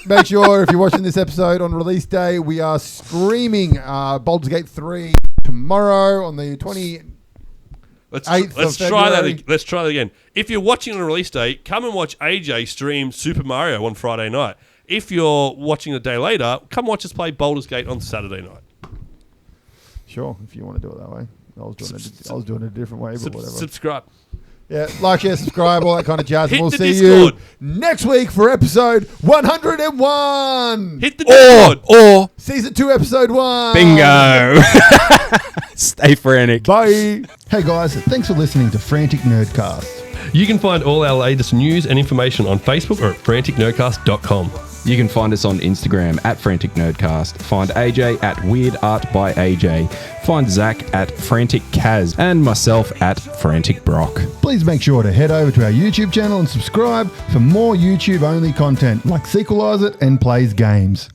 A: Make sure, if you're watching this episode on release day, we are streaming Baldur's Gate 3 tomorrow on the 28th
C: Let's try that again. If you're watching on release day, come and watch AJ stream Super Mario on Friday night. If you're watching a day later, come watch us play Baldur's Gate on Saturday night.
A: Sure, if you want to do it that way. I was doing it a different way, but whatever.
C: Subscribe.
A: Yeah, like, share, subscribe, all that kind of jazz.
C: Hit
A: we'll
C: the
A: see
C: Discord.
A: you next week for episode 101.
C: Hit the Discord.
B: Or
A: Season 2, episode 1.
B: Bingo. Stay frantic.
A: Bye. Hey guys, thanks for listening to Frantic Nerdcast.
C: You can find all our latest news and information on Facebook or at franticnerdcast.com.
B: You can find us on Instagram at Frantic Nerdcast. Find AJ at Weird Art by AJ. Find Zach at Frantic Kaz and myself at Frantic Brock.
A: Please make sure to head over to our YouTube channel and subscribe for more YouTube-only content like Sequelize It and Plays Games.